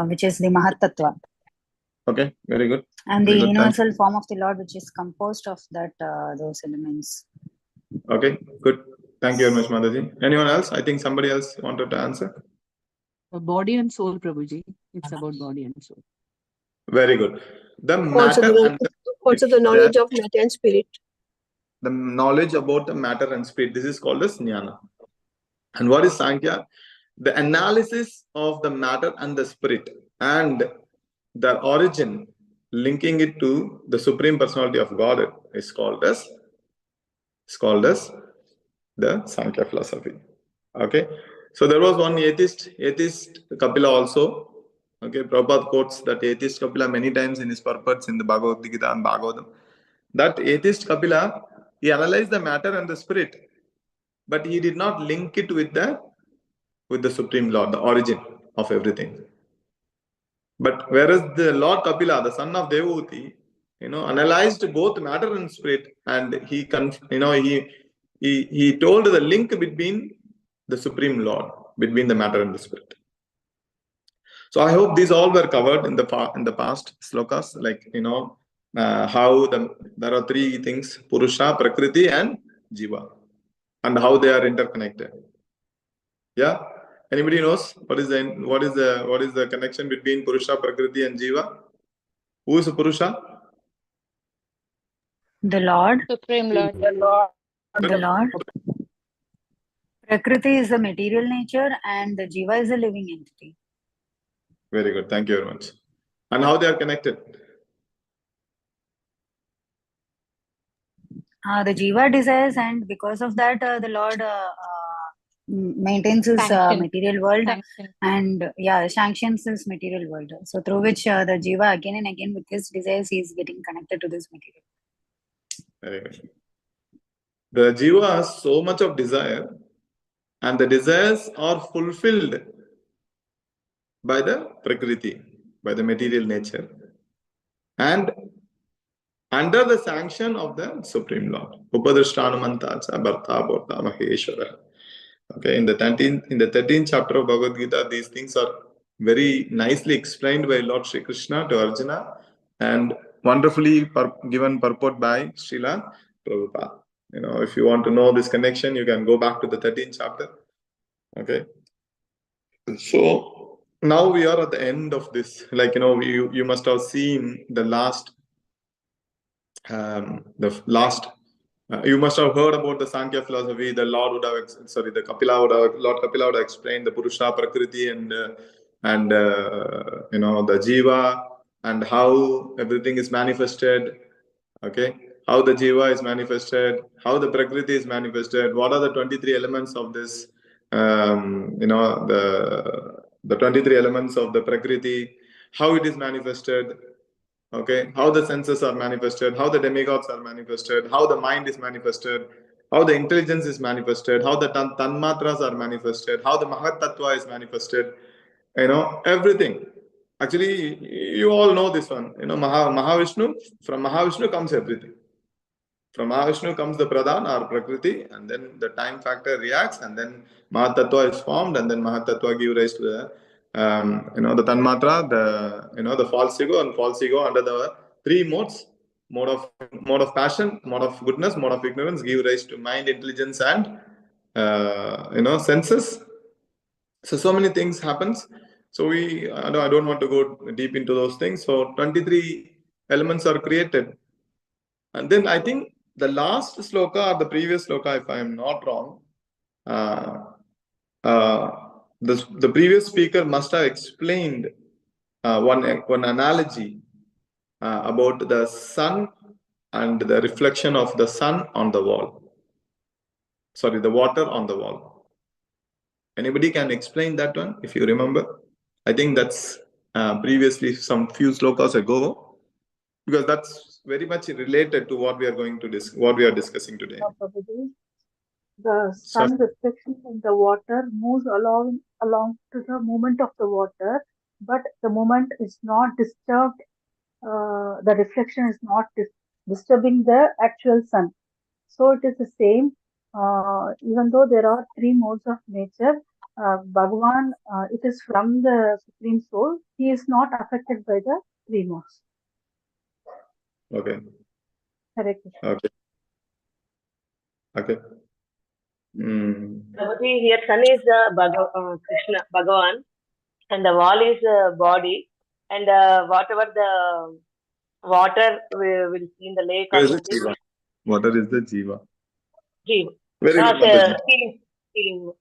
which is the Mahatattva. Okay, very good. And very the good. universal form of the Lord, which is composed of that those elements. Okay, good. Thank you very much, Mataji. Anyone else? I think somebody else wanted to answer. Body and soul, Prabhuji. It's about body and soul. Very good. The Also matter and the knowledge of matter and spirit. The knowledge about the matter and spirit. This is called as jnana. And what is Sankhya? The analysis of the matter and the spirit and the origin, linking it to the Supreme Personality of God is called as the Sankhya philosophy. Okay. So there was one atheist Kapila also. Okay, Prabhupada quotes that atheist Kapila many times in his purports in the Bhagavad Gita and Bhagavatam. That atheist Kapila, he analyzed the matter and the spirit, but he did not link it with the Supreme Lord, the origin of everything. But whereas the Lord Kapila, the son of Devavati, analyzed both matter and spirit, and he told the link between the Supreme Lord, between the matter and the spirit. So I hope these all were covered in the past slokas, like how there are three things: Purusha, Prakriti, and Jiva, and how they are interconnected. Yeah. Anybody knows what is the connection between Purusha, Prakriti, and Jiva? Who is Purusha? The Lord. Supreme Lord. The Lord. Prakriti is the material nature and the Jiva is a living entity. Very good. Thank you very much. And how they are connected? The jiva desires, and because of that, the Lord maintains his Sanction. material world, Sanction. and sanctions his material world. So through which the jiva again and again with his desires, he is getting connected to this material. Very good. The jiva has so much of desire, and the desires are fulfilled by the prakriti, by the material nature, and under the sanction of the Supreme Lord. Upadrishtanumantacha Bharta Bharta Maheshwara. Okay, in the 13th chapter of Bhagavad Gita, these things are very nicely explained by Lord Sri Krishna to Arjuna and wonderfully given purport by Srila Prabhupada. You know, if you want to know this connection, you can go back to the 13th chapter. Okay. So now we are at the end of this. Like, you know, you must have seen the last you must have heard about the Sankhya philosophy. The Lord would have, Lord Kapila would have explained the Purusha, Prakriti, and you know, the Jiva, and how everything is manifested. Okay, how the Jiva is manifested, how the Prakriti is manifested. What are the 23 elements of this? You know, the 23 elements of the Prakriti, how it is manifested. Okay, how the senses are manifested, how the demigods are manifested, how the mind is manifested, how the intelligence is manifested, how the tanmatras are manifested, how the Mahat Tattva is manifested. You know, everything. Actually, you all know this one. You know, Mahavishnu, from Mahavishnu comes everything. From Mahavishnu comes the Pradhan or Prakriti, and then the time factor reacts, and then Mahat Tattva is formed, and then Mahat Tattva gives rise to the you know, the Tanmatra, the false ego, and false ego under the three modes: mode of passion, mode of goodness, mode of ignorance, give rise to mind, intelligence, and you know, senses. So many things happens. So I don't want to go deep into those things. So 23 elements are created, and then I think the last sloka or the previous sloka, if I am not wrong, the previous speaker must have explained one analogy about the sun and the reflection of the sun on the wall. Sorry, the water on the wall. Anybody can explain that one if you remember? I think that's previously some few slokas ago, because that's very much related to what we are going to what we are discussing today. The sun reflection in the water moves along to the movement of the water, but the movement is not disturbed. The reflection is not disturbing the actual sun. So it is the same. Even though there are three modes of nature, Bhagavan, it is from the Supreme Soul. He is not affected by the three modes. Okay. Correct. Okay. Prabhuji, here sun is Krishna, Bhagavan, and the wall is body, and whatever the water we will see in the lake or something. Water is the Jiva. Jiva. Very good. Feeling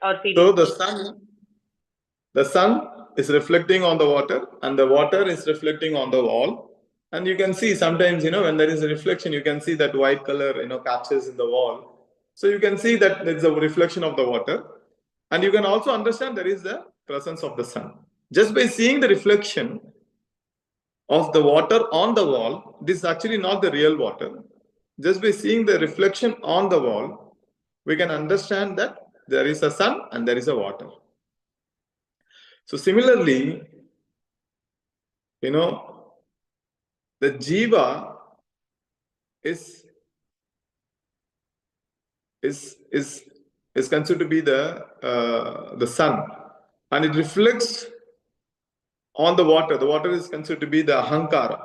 or feeling. So the sun is reflecting on the water, and the water is reflecting on the wall. And you can see sometimes, you know, when there is a reflection, you can see that white color, you know, patches in the wall. So you can see that there is a reflection of the water. And you can also understand there is the presence of the sun. Just by seeing the reflection of the water on the wall, this is actually not the real water. Just by seeing the reflection on the wall, we can understand that there is a sun and there is a water. So similarly, you know, the Jiva is considered to be the sun, and it reflects on the water. The water is considered to be the ahankara,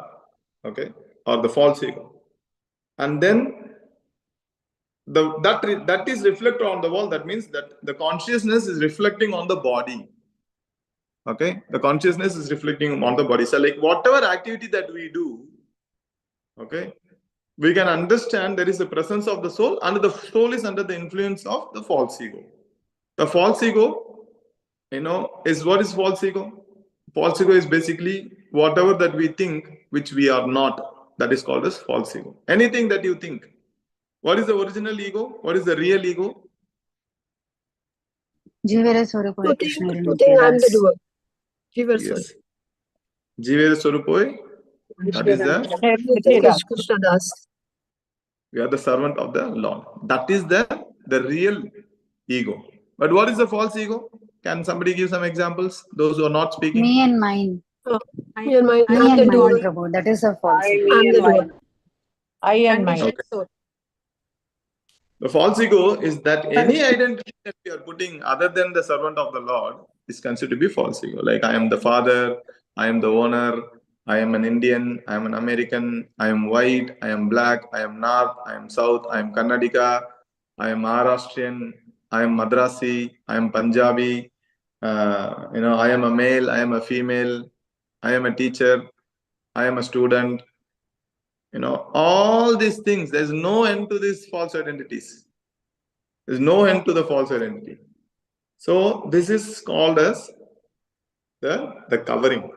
okay, or the false ego, and then that is reflected on the wall. That means that the consciousness is reflecting on the body. Okay, the consciousness is reflecting on the body. So, like whatever activity that we do, okay, we can understand there is a presence of the soul, and the soul is under the influence of the false ego. The false ego, you know, is what is false ego? False ego is basically whatever that we think which we are not. That is called as false ego. Anything that you think, What is the original ego? What is the real ego? Jivera Swarupoy Krishna To think I'm the Das. doer. Jivar Yes. Jivera Swarupoy. That is the Krishna Das. we are the servant of the Lord. That is the real ego. But what is the false ego? Can somebody give some examples? Those who are not speaking. Me and mine. Me and mine. Me I'm the and doer. mine, Prabhu. That is a false ego. I'm the doer. I and mine. Okay. The false ego is that any identity that we are putting other than the servant of the Lord is considered to be false ego. Like I am the father, I am the owner, I am an Indian, I am an American, I am white, I am black, I am north, I am south, I am Kannadika, I am Maharashtrian, I am Madrasi, I am Punjabi, I am a male, I am a female, I am a teacher, I am a student. All these things, there's no end to these false identities. There's no end to the false identity. So this is called as the covering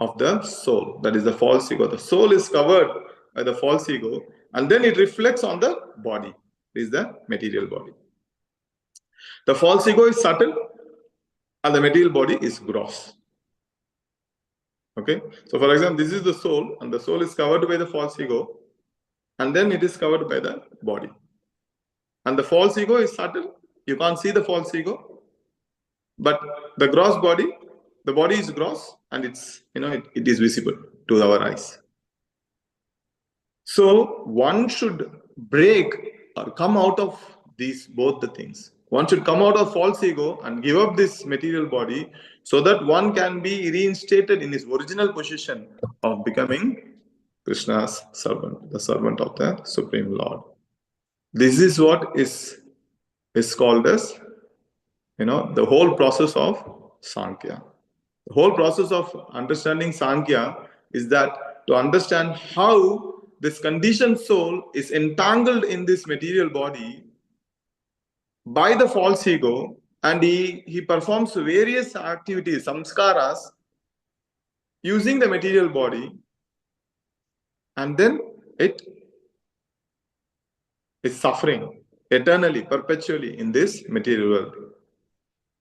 of the soul. That is the false ego. The soul is covered by the false ego, and then it reflects on the body. This is the material body. The false ego is subtle, and the material body is gross. Okay, so for example, this is the soul, and the soul is covered by the false ego, and then it is covered by the body. And the false ego is subtle. You can't see the false ego, but the gross body, the body is gross, and it is visible to our eyes. So one should break or come out of both the things. One should come out of false ego and give up this material body so that one can be reinstated in his original position of becoming Krishna's servant, the servant of the Supreme Lord. This is what is called as, the whole process of Sankhya. The whole process of understanding Sankhya is that to understand how this conditioned soul is entangled in this material body by the false ego, and he performs various activities, samskaras, using the material body, and then it is suffering eternally, perpetually in this material world.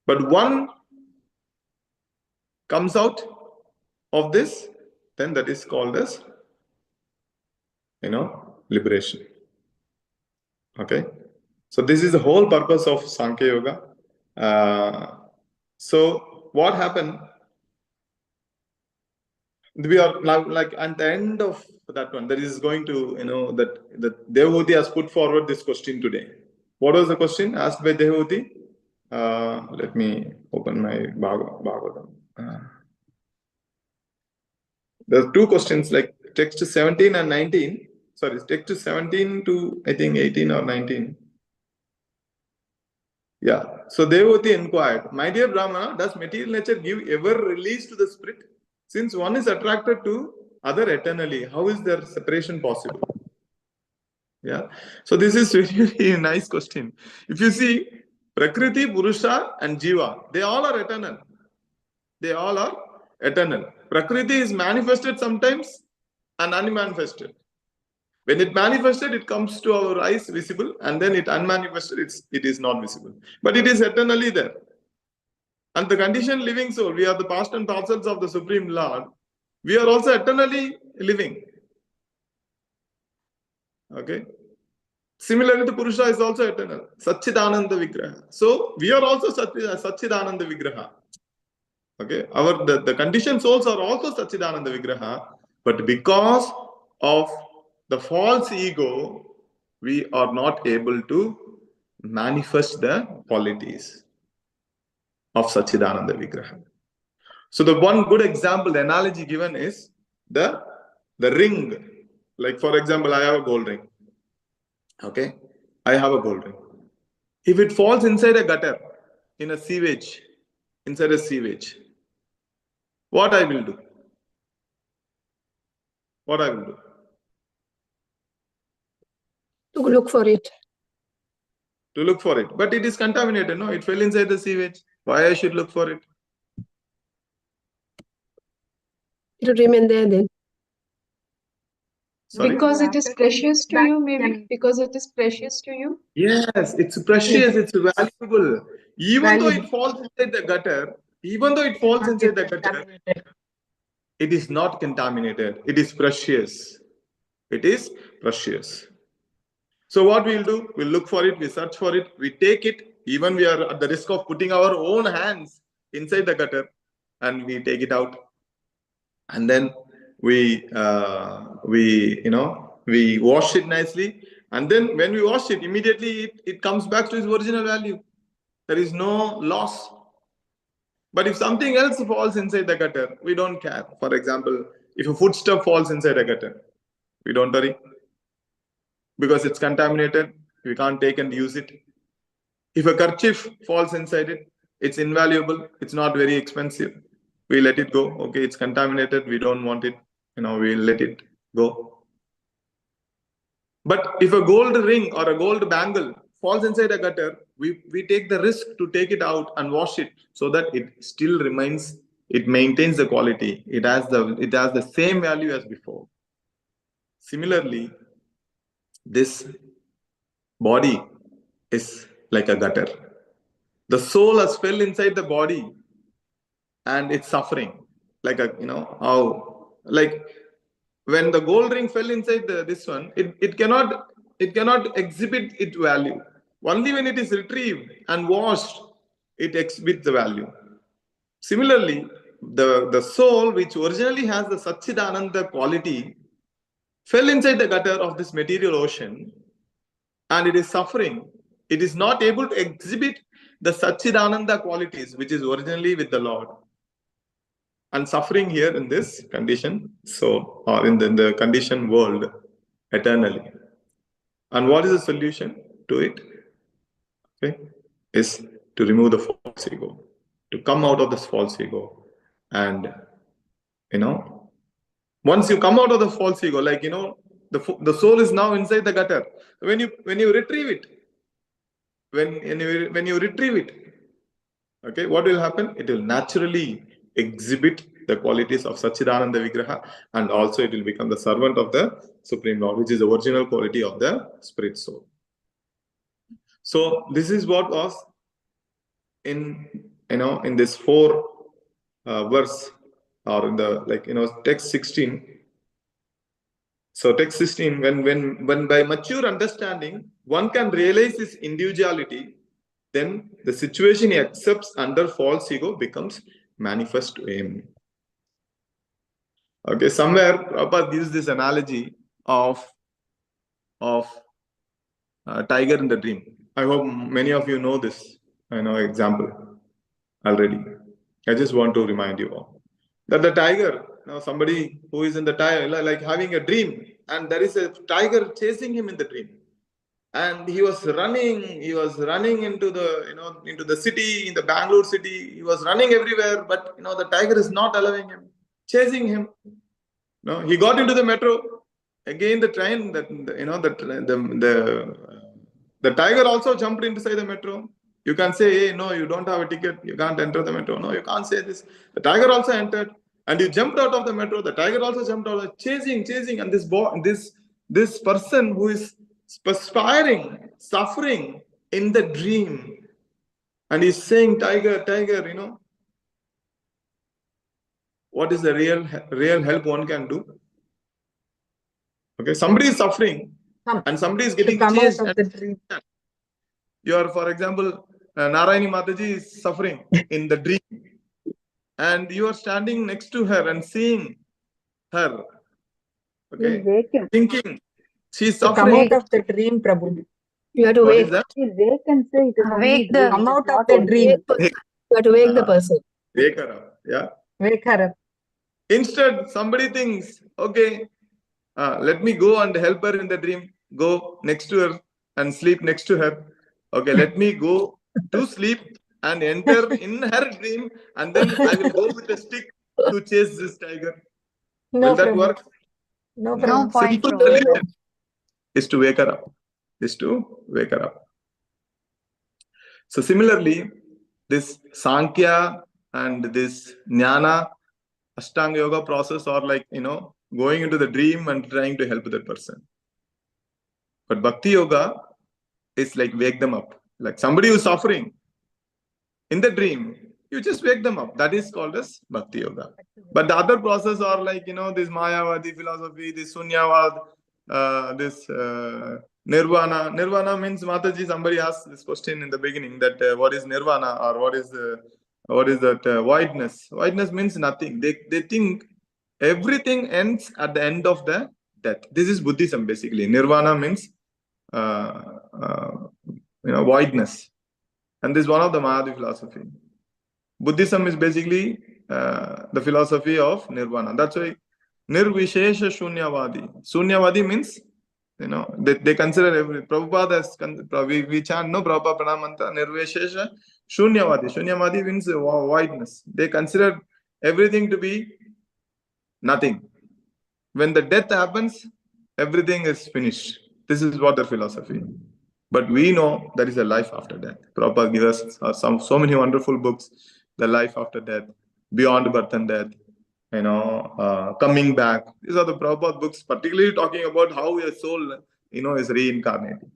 But one comes out of this, then that is called as, liberation. Okay, so this is the whole purpose of Sankhya Yoga. So what happened? We are now like at the end of that one. That is going to, that Devhuti has put forward this question today. What was the question asked by Devhuti? Let me open my Bhagavatam. There are two questions, like text 17 and 19. Sorry, text 17 to I think 18 or 19. Yeah. So Devhuti inquired, "My dear Brahmana, does material nature give ever release to the spirit? Since one is attracted to other eternally, how is their separation possible?" Yeah. So this is very nice question. If you see, Prakriti, Purusha, and Jiva, they all are eternal. They all are eternal. Prakriti is manifested sometimes and unmanifested. When it manifested, it comes to our eyes visible, and then it unmanifested, it is not visible. But it is eternally there. And the conditioned living soul, we are the past and parcels of the Supreme Lord. We are also eternally living. Okay. Similarly, the Purusha is also eternal. Satchidananda Vigraha. So we are also Satchidananda Vigraha. Okay. The conditioned souls are also Satchidananda Vigraha. But because of the false ego, we are not able to manifest the qualities of Satchidananda Vigraha. So the one good example, the analogy given is the ring. Like for example, I have a gold ring. Okay, I have a gold ring. If it falls inside a gutter, in a sewage, inside a sewage, what I will do? What I will do? To look for it. To look for it. But it is contaminated, no? It fell inside the sewage. Why I should look for it? It will remain there then. Sorry? Because it is precious to you, maybe? Because it is precious to you? Yes, it's precious, it's valuable. Even though Valuable. it falls inside the gutter, even though it falls inside the gutter, it is not contaminated. It is precious. It is precious. So what we'll do, we'll look for it, we search for it, we take it, even we are at the risk of putting our own hands inside the gutter, and we take it out. And then we wash it nicely. And then when we wash it, immediately it comes back to its original value. There is no loss. But if something else falls inside the gutter, we don't care. For example, if a foodstuff falls inside a gutter, we don't worry. Because it's contaminated, we can't take and use it. If a kerchief falls inside it, it's invaluable, it's not very expensive. We let it go. Okay, it's contaminated, we don't want it. We'll let it go. But if a gold ring or a gold bangle falls inside a gutter, we take the risk to take it out and wash it so that it still remains, it maintains the quality. It has the same value as before. Similarly, this body is like a gutter. The soul has fell inside the body and it's suffering. Like when the gold ring fell inside this one, it cannot exhibit its value. Only when it is retrieved and washed, it exhibits the value. Similarly, the soul, which originally has the Satchidananda quality, fell inside the gutter of this material ocean, and it is suffering. It is not able to exhibit the Satchidananda qualities, which is originally with the Lord. And suffering here in this condition, so or in the conditioned world eternally. And what is the solution to it? Okay, is to remove the false ego, to come out of this false ego. And once you come out of the false ego, the soul is now inside the gutter. When you retrieve it, when you retrieve it, okay, what will happen? It will naturally exhibit the qualities of Satchidananda Vigraha, and also it will become the servant of the Supreme Lord, which is the original quality of the spirit soul. So this is what was in this 4 verse, or in the text 16. So text 16, when by mature understanding one can realize his individuality, then the situation he accepts under false ego becomes manifest to him. Okay, somewhere Prabhupada gives this analogy of tiger in the dream. I hope many of you know this example already. I just want to remind you all that the tiger, somebody who is in the tiger, like having a dream, and there is a tiger chasing him in the dream. And he was running into the city, in the Bangalore city. He was running everywhere, but the tiger is not allowing him, chasing him. He got into the metro. Again, the train, the tiger also jumped inside the metro. You can say, hey, no, you don't have a ticket, you can't enter the metro. No, you can't say this. The tiger also entered, and you jumped out of the metro. The tiger also jumped out, chasing, and this person who is perspiring, suffering in the dream, and he's saying, tiger, what is the real help one can do? Okay, somebody is suffering and somebody is getting chased. For example, Narayani Mataji is suffering in the dream, and you are standing next to her and seeing her. Okay, thinking she's suffering. Come out of the dream, Prabhu. You have to What wake. is that? Wake and say it is only dream. Come out of the dream. You have to wake the person. Wake her up. Yeah. Wake her up. Instead, somebody thinks, okay, let me go and help her in the dream. Go next to her and sleep next to her. Okay, let me go to sleep and enter in her dream, and then I will go with a stick to chase this tiger. No, Will that Prabhu. work? No, No Prabhu. point, Simple Prabhu. solution is to wake her up. So similarly, this Sankhya and this Jnana Ashtanga Yoga process, or going into the dream and trying to help that person. But Bhakti Yoga is like wake them up. Like somebody who's suffering in the dream, you just wake them up. That is called as Bhakti Yoga. But the other process are like, this Mayavadi philosophy, this Sunyavad, this Nirvana. Nirvana means, Mataji, somebody asked this question in the beginning that what is Nirvana, or what is that voidness? Voidness means nothing. They think everything ends at the end of the death. This is Buddhism basically. Nirvana means voidness. And this is one of the Mayavadi philosophy. Buddhism is basically the philosophy of Nirvana. That's why Nirvishesha Shunyavadi. Shunyavadi means, they consider every. Prabhupada has, we chant, no, Prabhupada Pranamanta, Nirvishesha Shunyavadi. Shunyavadi means voidness. They consider everything to be nothing. When the death happens, everything is finished. This is what their philosophy. But we know there is a life after death. Prabhupada gives us so many wonderful books. The life after death, beyond birth and death, coming back. These are the Prabhupada books, particularly talking about how a soul, is reincarnating.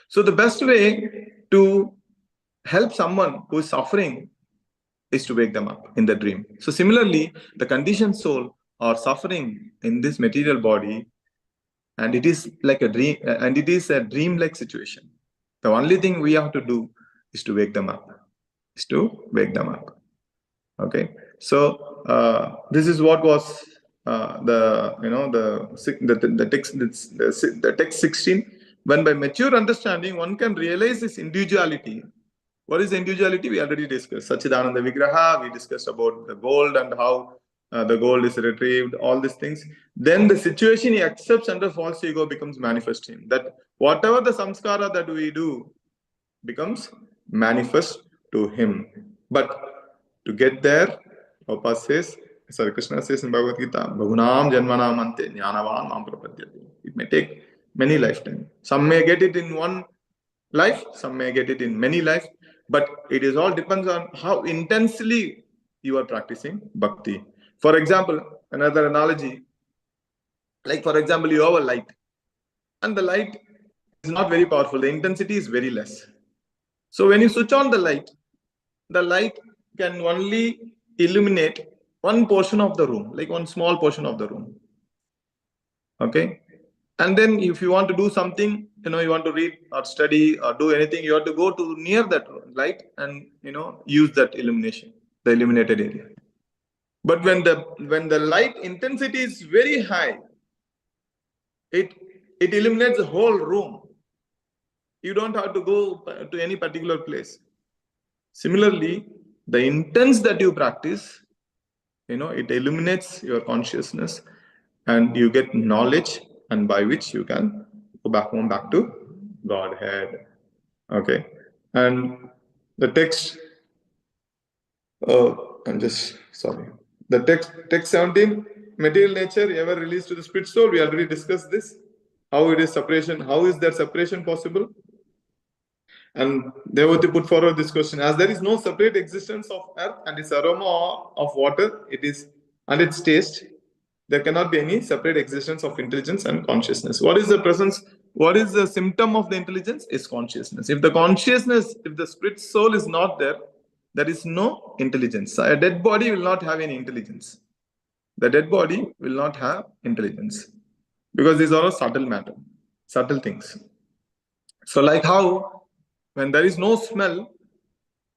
So the best way to help someone who is suffering is to wake them up in the dream. So similarly, the conditioned soul are suffering in this material body, and it is like a dream, and it is a dream-like situation. The only thing we have to do is to wake them up. Okay, so this is what was the text 16. When by mature understanding one can realize this individuality. What is individuality? We already discussed Sachidananda Vigraha. We discussed about the gold and how the gold is retrieved. All these things. Then the situation he accepts under false ego becomes manifest in him. That whatever the samskara that we do becomes manifest to him. But to get there, Prabhupada says, Krishna says in Bhagavad Gita, Bhagunam Janmanam Ante Jnanavan Mam Prapadyate. It may take many lifetimes. Some may get it in one life, some may get it in many lives, but it is all depends on how intensely you are practicing bhakti. For example, another analogy, like for example, you have a light, and the light is not very powerful. The intensity is very less. So when you switch on the light can only illuminate one portion of the room, like one small portion of the room. Okay. And then if you want to do something, you want to read or study or do anything, you have to go to near that light and, use that illumination, the illuminated area. But when the light intensity is very high, it illuminates the whole room. You don't have to go to any particular place. Similarly, the intense that you practice, it illuminates your consciousness and you get knowledge, and by which you can go back to Godhead. Okay. And the text, I'm just sorry. The text 17, material nature ever released to the spirit soul. We already discussed this. How it is separation, how is there separation possible? And Devati put forward this question: as there is no separate existence of earth and its aroma of water, and its taste, there cannot be any separate existence of intelligence and consciousness. What is the presence? What is the symptom of the intelligence? Is consciousness. If the spirit soul is not there, there is no intelligence. A dead body will not have any intelligence. The dead body will not have intelligence, because these are subtle matter, subtle things. So like how when there is no smell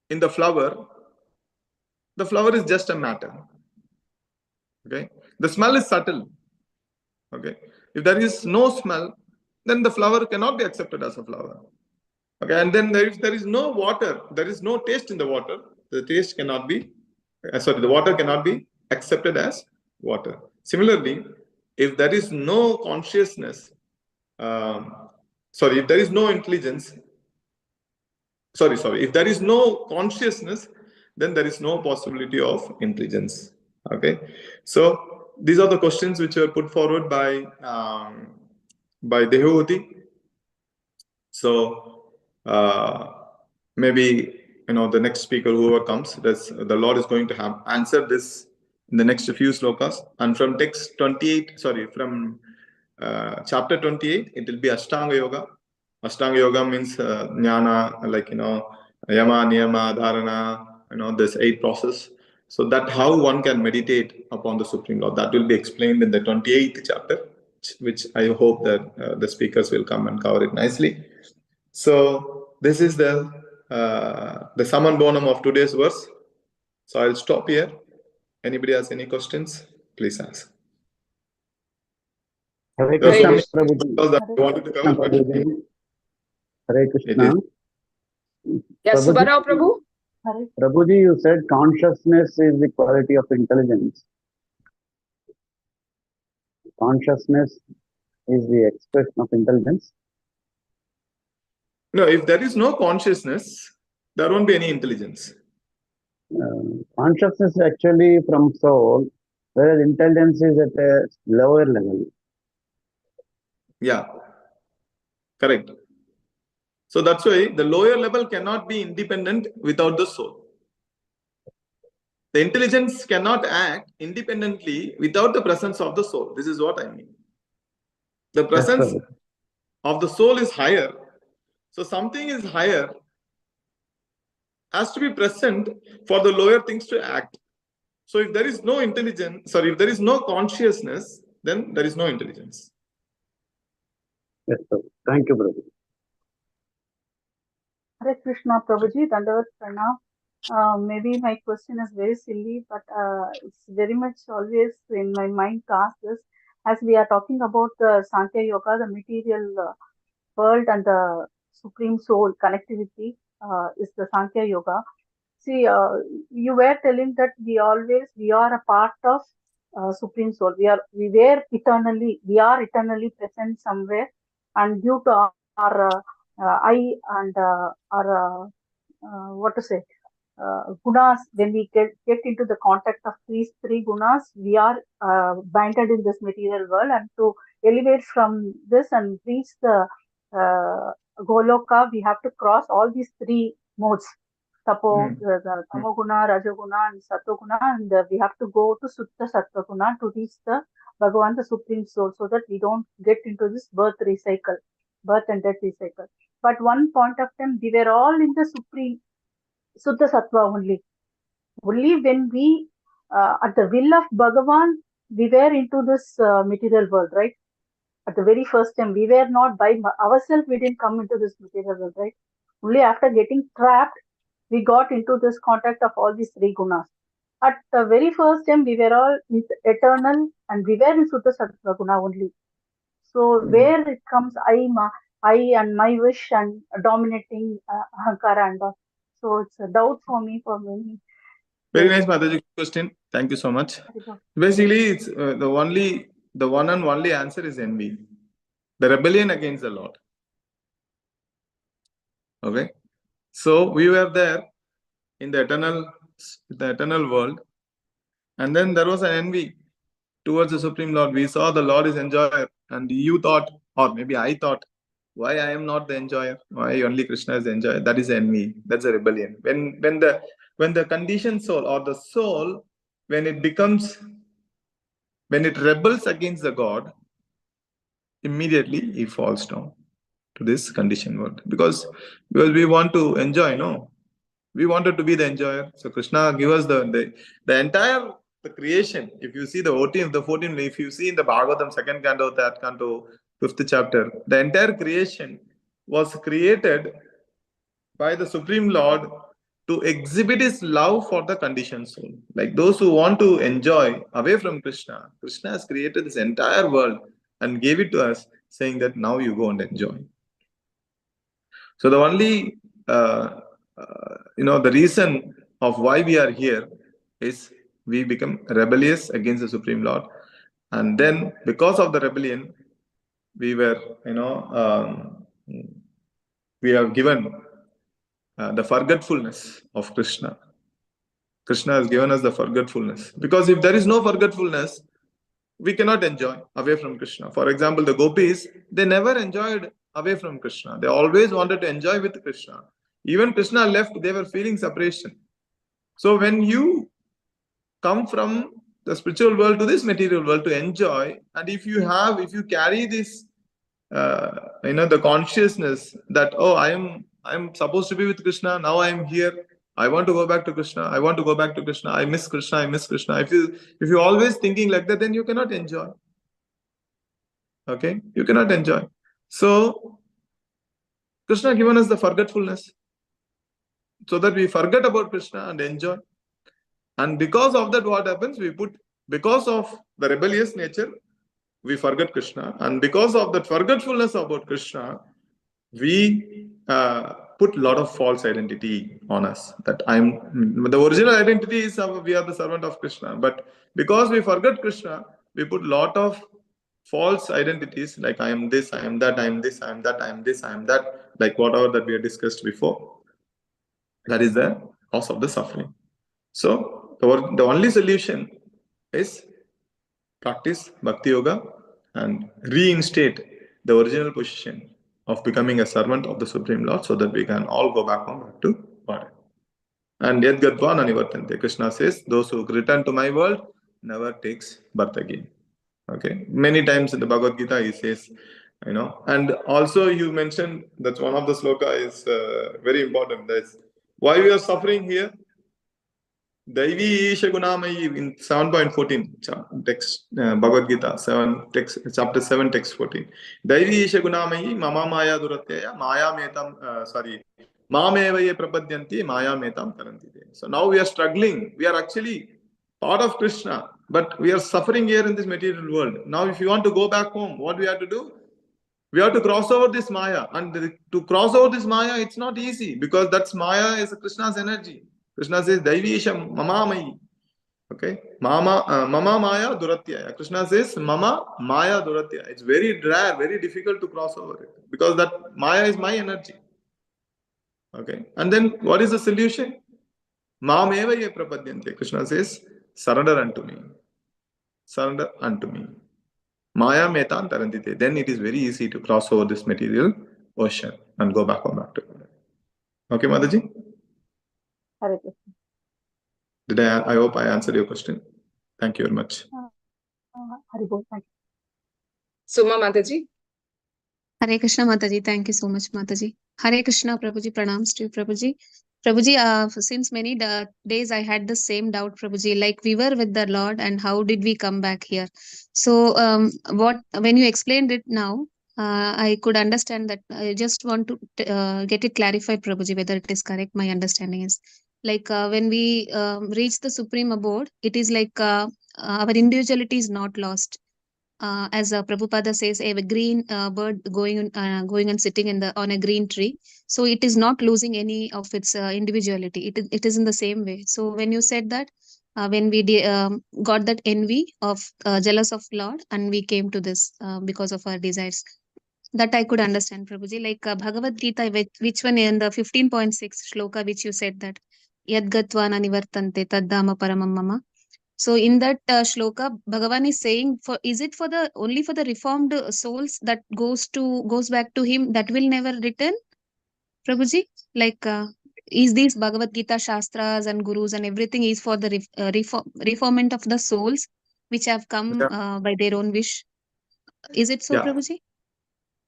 in the flower is just a matter. Okay, the smell is subtle. Okay, if there is no smell, then the flower cannot be accepted as a flower. Okay, and then if there is no water, there is no taste in the water, the taste cannot be, the water cannot be accepted as water. Similarly, if there is no consciousness, if there is no intelligence, if there is no consciousness, then there is no possibility of intelligence. Okay, so these are the questions which were put forward by Devati. So maybe the next speaker, whoever comes, the Lord is going to have answered this in the next few slokas. And from text 28, from chapter 28, it will be Ashtanga Yoga. Ashtanga Yoga means jnana, yama, niyama, dharana, this 8 process. So that how one can meditate upon the Supreme Lord. That will be explained in the 28th chapter, which I hope that the speakers will come and cover it nicely. So this is the sum and bonum of today's verse. So I'll stop here. Anybody has any questions? Please ask. Hare There are so many Krishna, because that I wanted to cover, but Hare Krishna. Yes, Subbarao Prabhu. Prabhuji, you said consciousness is the quality of intelligence. Consciousness is the expression of intelligence. no, if there is no consciousness, there won't be any intelligence. Consciousness is actually from soul, whereas intelligence is at a lower level. Yeah, correct. So that's why the lower level cannot be independent without the soul. The intelligence cannot act independently without the presence of the soul. This is what I mean. The presence of the soul is higher. So something is higher has to be present for the lower things to act. So if there is no intelligence, if there is no consciousness, then there is no intelligence. Yes, sir. Thank you, Prabhu. Hare Krishna, Prabhuji, Dandavat Pranam. Maybe my question is very silly, but it's very much always in my mind to ask this. As we are talking about the Sankhya Yoga, the material world and the Supreme Soul connectivity is the Sankhya Yoga. See, you were telling that we are a part of Supreme Soul. We are eternally present somewhere, and due to our I and our what to say gunas, when we get into the contact of these 3 gunas, we are binded in this material world, and to elevate from this and reach the Goloka, we have to cross all these 3 modes. The Tamoguna, Rajoguna, and Satoguna, and we have to go to Sutta Sattva to reach the Bhagavan, the Supreme Soul, so that we don't get into this birth and death recycle. But one point of time, we were all in the Supreme Sutta Sattva only. Only when we, at the will of Bhagavan, we were into this material world, right? At the very first time, we were not by ourselves, we didn't come into this material world, right? Only after getting trapped, we got into this contact of all these 3 gunas. At the very first time, we were all eternal and we were in Sutta Sattva Guna only. So where it comes I and my wish and dominating Ahankara and all. So it's a doubt for me for many. Very nice, Mataji. Question. Thank you so much. Basically, it's the one and only answer is envy. The rebellion against the Lord. Okay. So we were there in the eternal world, and then there was an envy towards the Supreme Lord. We saw the Lord is enjoyer, and you thought, or maybe I thought, why I am not the enjoyer? Why only Krishna is the enjoyer? That is envy. That's a rebellion. When the conditioned soul or the soul, when it rebels against the God, immediately he falls down to this conditioned world. Because we want to enjoy, no? We wanted to be the enjoyer. So Krishna give us the entire creation. If you see the 14, if you see in the Bhagavatam, 2nd canto, 3rd canto, 5th chapter, the entire creation was created by the Supreme Lord to exhibit his love for the conditioned soul. Like those who want to enjoy away from Krishna, Krishna has created this entire world and gave it to us, saying that now you go and enjoy. So the only the reason of why we are here is we become rebellious against the Supreme Lord, and then because of the rebellion, we were we have given the forgetfulness of Krishna. Krishna has given us the forgetfulness, because if there is no forgetfulness, we cannot enjoy away from Krishna. For example, the gopis, they never enjoyed away from Krishna. They always wanted to enjoy with Krishna. Even Krishna left, they were feeling separation. So when you come from the spiritual world to this material world to enjoy. And if you carry this, the consciousness that, oh, I'm supposed to be with Krishna, now I'm here, I want to go back to Krishna, I want to go back to Krishna, I miss Krishna, I miss Krishna. If you're always thinking like that, then you cannot enjoy. Okay, you cannot enjoy. So Krishna given us the forgetfulness, so that we forget about Krishna and enjoy. And because of that, what happens? Because of the rebellious nature, we forget Krishna. And because of that forgetfulness about Krishna, we put a lot of false identity on us. That the original identity is we are the servant of Krishna. But because we forget Krishna, we put a lot of false identities, like I am this, I am that, I am this, I am that, I am this, I am that, like whatever that we have discussed before. That is the cause of the suffering. So the only solution is practice Bhakti Yoga and reinstate the original position of becoming a servant of the Supreme Lord, so that we can all go back home to God. And yet Gatva Nanivartante. Krishna says, those who return to my world never takes birth again. Okay. Many times in the Bhagavad Gita he says, and also you mentioned that one of the sloka is very important. That's why we are suffering here. Daivi Isha Gunamayi in 7.14 text Bhagavad Gita 7 text chapter 7 text 14. Daivi Isha Gunamayi Mama Maya Duratyaya Maya Metam Mamevaye Prapadyanti Maya Metam Tarantite. So now we are struggling. We are actually part of Krishna, but we are suffering here in this material world. Now if you want to go back home, what we have to do? We have to cross over this Maya. And to cross over this Maya, it's not easy, because that's Maya is Krishna's energy. Krishna says, Daivisham Mamamayi. Okay? Mama Maya Duratyaya. Krishna says, Mama Maya Duratyaya. It's very rare, very difficult to cross over it, because that Maya is my energy. Okay? And then what is the solution? Mameva ye prapadyante. Krishna says, surrender unto me. Surrender unto me. Maya metan tarandite. Then it is very easy to cross over this material ocean and go back to God. Okay, Mataji? Hare Krishna. I hope I answered your question. Thank you very much. Hare Bol, thank you. Suma Mataji. Hare Krishna Mataji, thank you so much Mataji. Hare Krishna Prabhuji, pranams to you Prabhuji. Prabhuji, since many days I had the same doubt Prabhuji, like we were with the Lord and how did we come back here? So when you explained it now, I could understand that. I just want to get it clarified Prabhuji, whether it is correct. My understanding is like when we reach the Supreme Abode, it is like our individuality is not lost. As Prabhupada says, a green bird going and sitting on a green tree. So it is not losing any of its individuality. It is in the same way. So when you said that, when we got that envy of jealous of Lord, and we came to this because of our desires, that I could understand, Prabhuji. Like Bhagavad Gita, which one in the 15.6 shloka, which you said that Yad Gatvana Nivartante Taddama Paramam Mama. So in that shloka, Bhagavan is saying, is it only for the reformed souls that goes back to him, that will never return, Prabhuji? Like, is these Bhagavad Gita Shastras and Gurus and everything is for the reformment of the souls which have come by their own wish? Is it so, Prabhuji?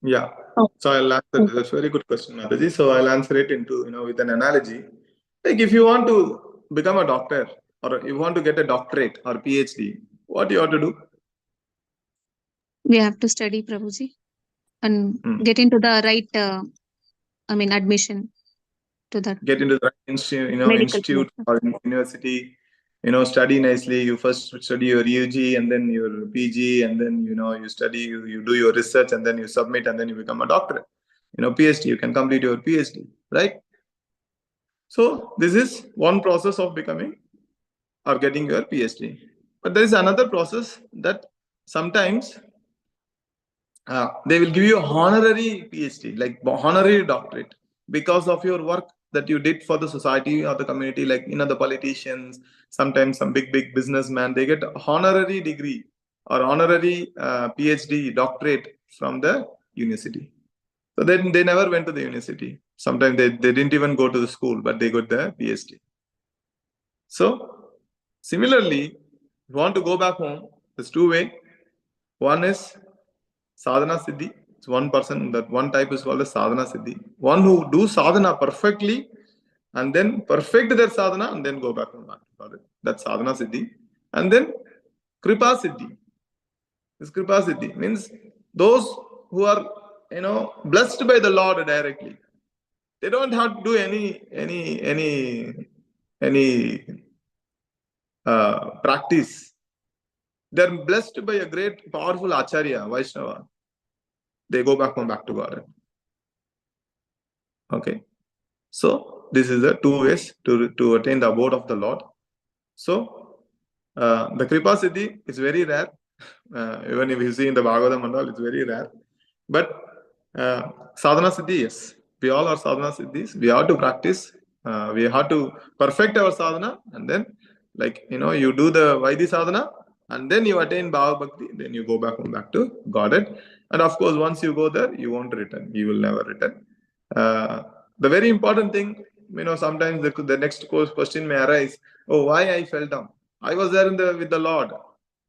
Yeah. Oh. So I'll answer. That's a very good question, Mataji. So I'll answer it into with an analogy. Like if you want to become a doctor, or you want to get a doctorate or PhD, what do you have to do? We have to study, Prabhuji, and get into the right, admission to that. Get into the right institute or university, study nicely. You first study your UG and then your PG, and then, you study, you do your research, and then you submit, and then you become a doctor. PhD, you can complete your PhD, right? So this is one process of becoming or getting your PhD. But there is another process that sometimes they will give you a honorary PhD, like honorary doctorate, because of your work that you did for the society or the community. Like, the politicians, sometimes some big businessmen, they get honorary degree or honorary PhD doctorate from the university. So then they never went to the university. Sometimes they didn't even go to the school, but they got the PhD. So similarly, you want to go back home, there's two ways. One is sadhana siddhi. It's one person, that one type is called as sadhana siddhi. One who do sadhana perfectly and then perfect their sadhana and then go back home. That's sadhana siddhi. And then kripa siddhi. This kripa siddhi means those who are, blessed by the Lord directly. They don't have to do any practice. They're blessed by a great, powerful Acharya, Vaishnava. They go back to God. Okay. So this is the two ways to attain the abode of the Lord. So the Kripa Siddhi is very rare. Even if you see in the Bhagavatam and all, it's very rare. But Sadhana Siddhi, yes. We all are Sadhana Siddhis. We have to practice. We have to perfect our sadhana, and then, you do the Vaidhi sadhana, and then you attain Bhava Bhakti, then you go back to Godhead. And of course, once you go there, you won't return. You will never return. The very important thing, sometimes the next question may arise, oh, why I fell down? I was there with the Lord.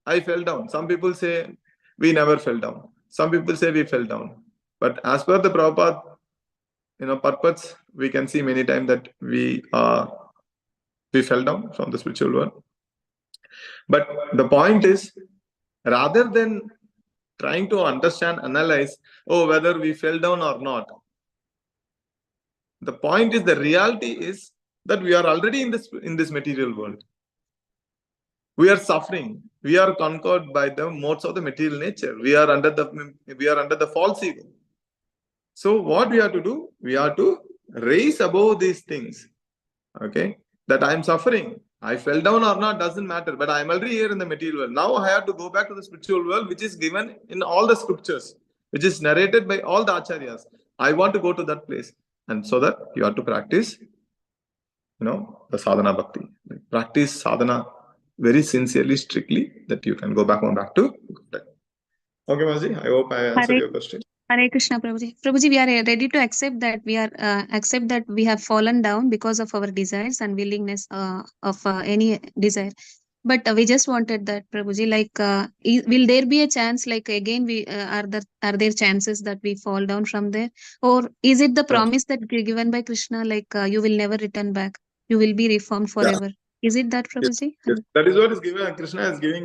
I fell down. Some people say we never fell down. Some people say we fell down. But as per the Prabhupada, purpose, we can see many times that we fell down from the spiritual world. But the point is, rather than trying to understand, analyze, whether we fell down or not, the point is, the reality is that we are already in this material world. We are suffering. We are conquered by the modes of the material nature. We are under the false ego. So what we have to do? We have to raise above these things. Okay, that I am suffering. I fell down or not doesn't matter, but I am already here in the material world. Now I have to go back to the spiritual world, which is given in all the scriptures, which is narrated by all the acharyas. I want to go to that place, and so that you have to practice, the sadhana bhakti. Practice sadhana very sincerely, strictly, that you can go back to. Okay, Maji, I hope I answered your question. Hare Krishna, Prabhuji. Prabhuji, we are ready to accept that we have fallen down because of our desires and willingness of any desire. But we just wanted that, Prabhuji, will there be a chance, again, are there chances that we fall down from there? Or is it the promise that given by Krishna, you will never return back, you will be reformed forever? Yeah. Is it that, Prabhuji? Yes. That is what is given. Krishna is giving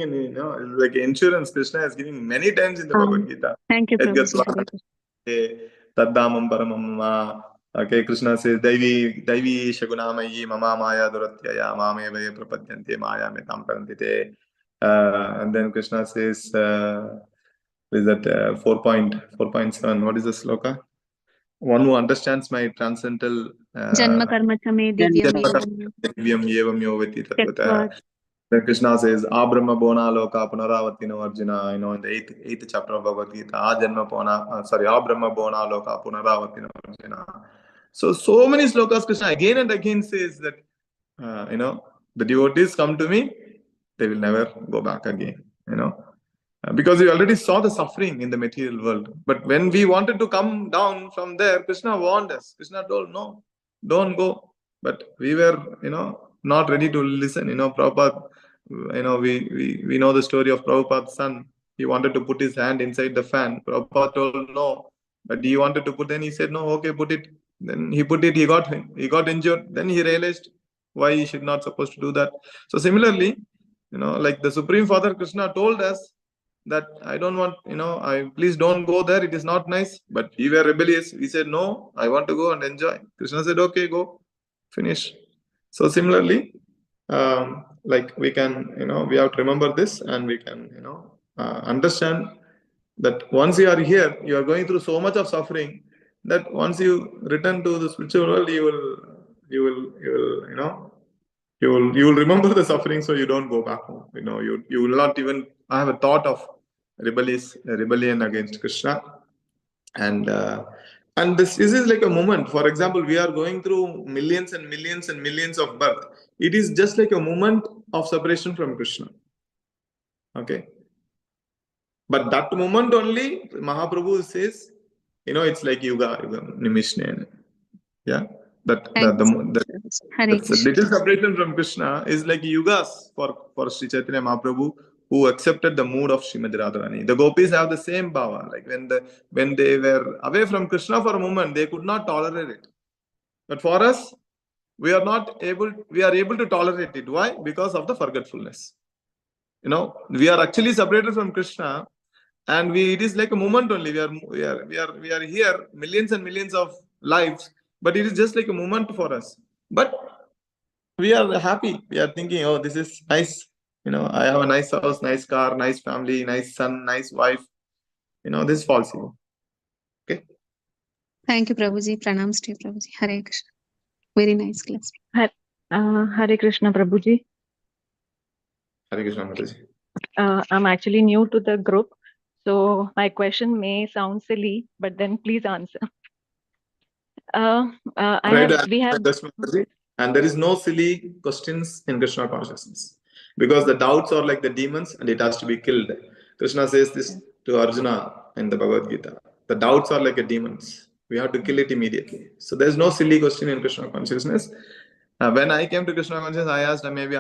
like insurance. Krishna is giving many times in the Bhagavad Gita. Thank you, Prabhuji. Taddamam paramam. Okay, Krishna says, Daivi shagunamayi mama maya duratyaya mame vaye prapadyante maya metam parantite. And then Krishna says, is that 4.7? What is the sloka? One who understands my transcendental Janma karma chame divyam yevam yovati tatvata. Then Krishna says, Abrahma bona loka punaravatino Arjuna, in the eighth chapter of Bhagavad Gita, Abrahma bona loka punaravatino Arjuna. So many slokas Krishna again and again says that, the devotees come to me, they will never go back again, because we already saw the suffering in the material world. But when we wanted to come down from there, Krishna warned us. Krishna told, no, don't go. But we were, not ready to listen. Prabhupada, we know the story of Prabhupada's son. He wanted to put his hand inside the fan. Prabhupada told no. But he wanted to put, then he said, no, okay, put it. Then he put it, he got injured. Then he realized why he should not supposed to do that. So similarly, like the Supreme Father Krishna told us that I don't want, please don't go there. It is not nice. But we were rebellious. We said, no, I want to go and enjoy. Krishna said, okay, go, finish. So similarly, we can, we have to remember this, and we can, understand that once you are here, you are going through so much of suffering that once you return to the spiritual world, you will remember the suffering, so you don't go back home. You will not even have a thought of rebellion against Krishna. And this is like a moment. For example, we are going through millions and millions and millions of birth. It is just like a moment of separation from Krishna. Okay. But that moment only, Mahaprabhu says, it's like Yuga Nimishne. Yeah. That's a little separation from Krishna is like yugas for Sri Chaitanya Mahaprabhu, who accepted the mood of Srimati Radharani. The gopis have the same bhava. Like when they were away from Krishna for a moment, they could not tolerate it. But for us, we are able to tolerate it. Why? Because of the forgetfulness. We are actually separated from Krishna, and it is like a moment only. We are here, millions and millions of lives, but it is just like a moment for us. But we are happy. We are thinking, oh, this is nice. I have a nice house, nice car, nice family, nice son, nice wife. This is false. Okay. Thank you, Prabhuji. Pranams to you, Prabhuji. Hare Krishna. Very nice class. Hare Krishna, Prabhuji. Hare Krishna, Mataji. I'm actually new to the group, so my question may sound silly, but then please answer. And there is no silly questions in Krishna consciousness, because the doubts are like the demons and it has to be killed. Krishna says this to Arjuna in the Bhagavad Gita. The doubts are like a demons. We have to kill it immediately. So there is no silly question in Krishna consciousness. When I came to Krishna consciousness, I asked maybe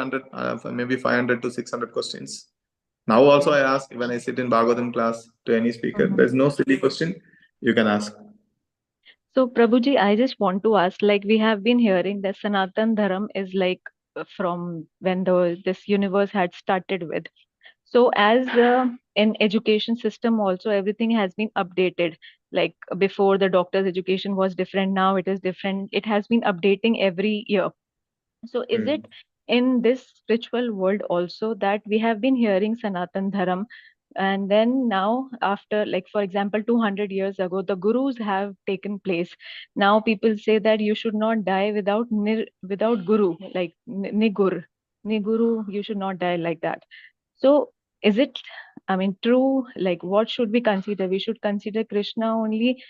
500 to 600 questions. Now also I ask when I sit in Bhagavatam class to any speaker. There is no silly question you can ask. So, Prabhuji, I just want to ask, like we have been hearing that Sanatan Dharam is like from when this universe had started with. So as in education system also, everything has been updated. Like before, the doctor's education was different. Now it is different. It has been updating every year. So is it in this spiritual world also that we have been hearing Sanatan Dharam, and then now after, like for example, 200 years ago, the gurus have taken place. Now people say that you should not die without guru, like nigur, you should not die like that. So is it, I mean, true? Like what should we consider? We should consider Krishna only,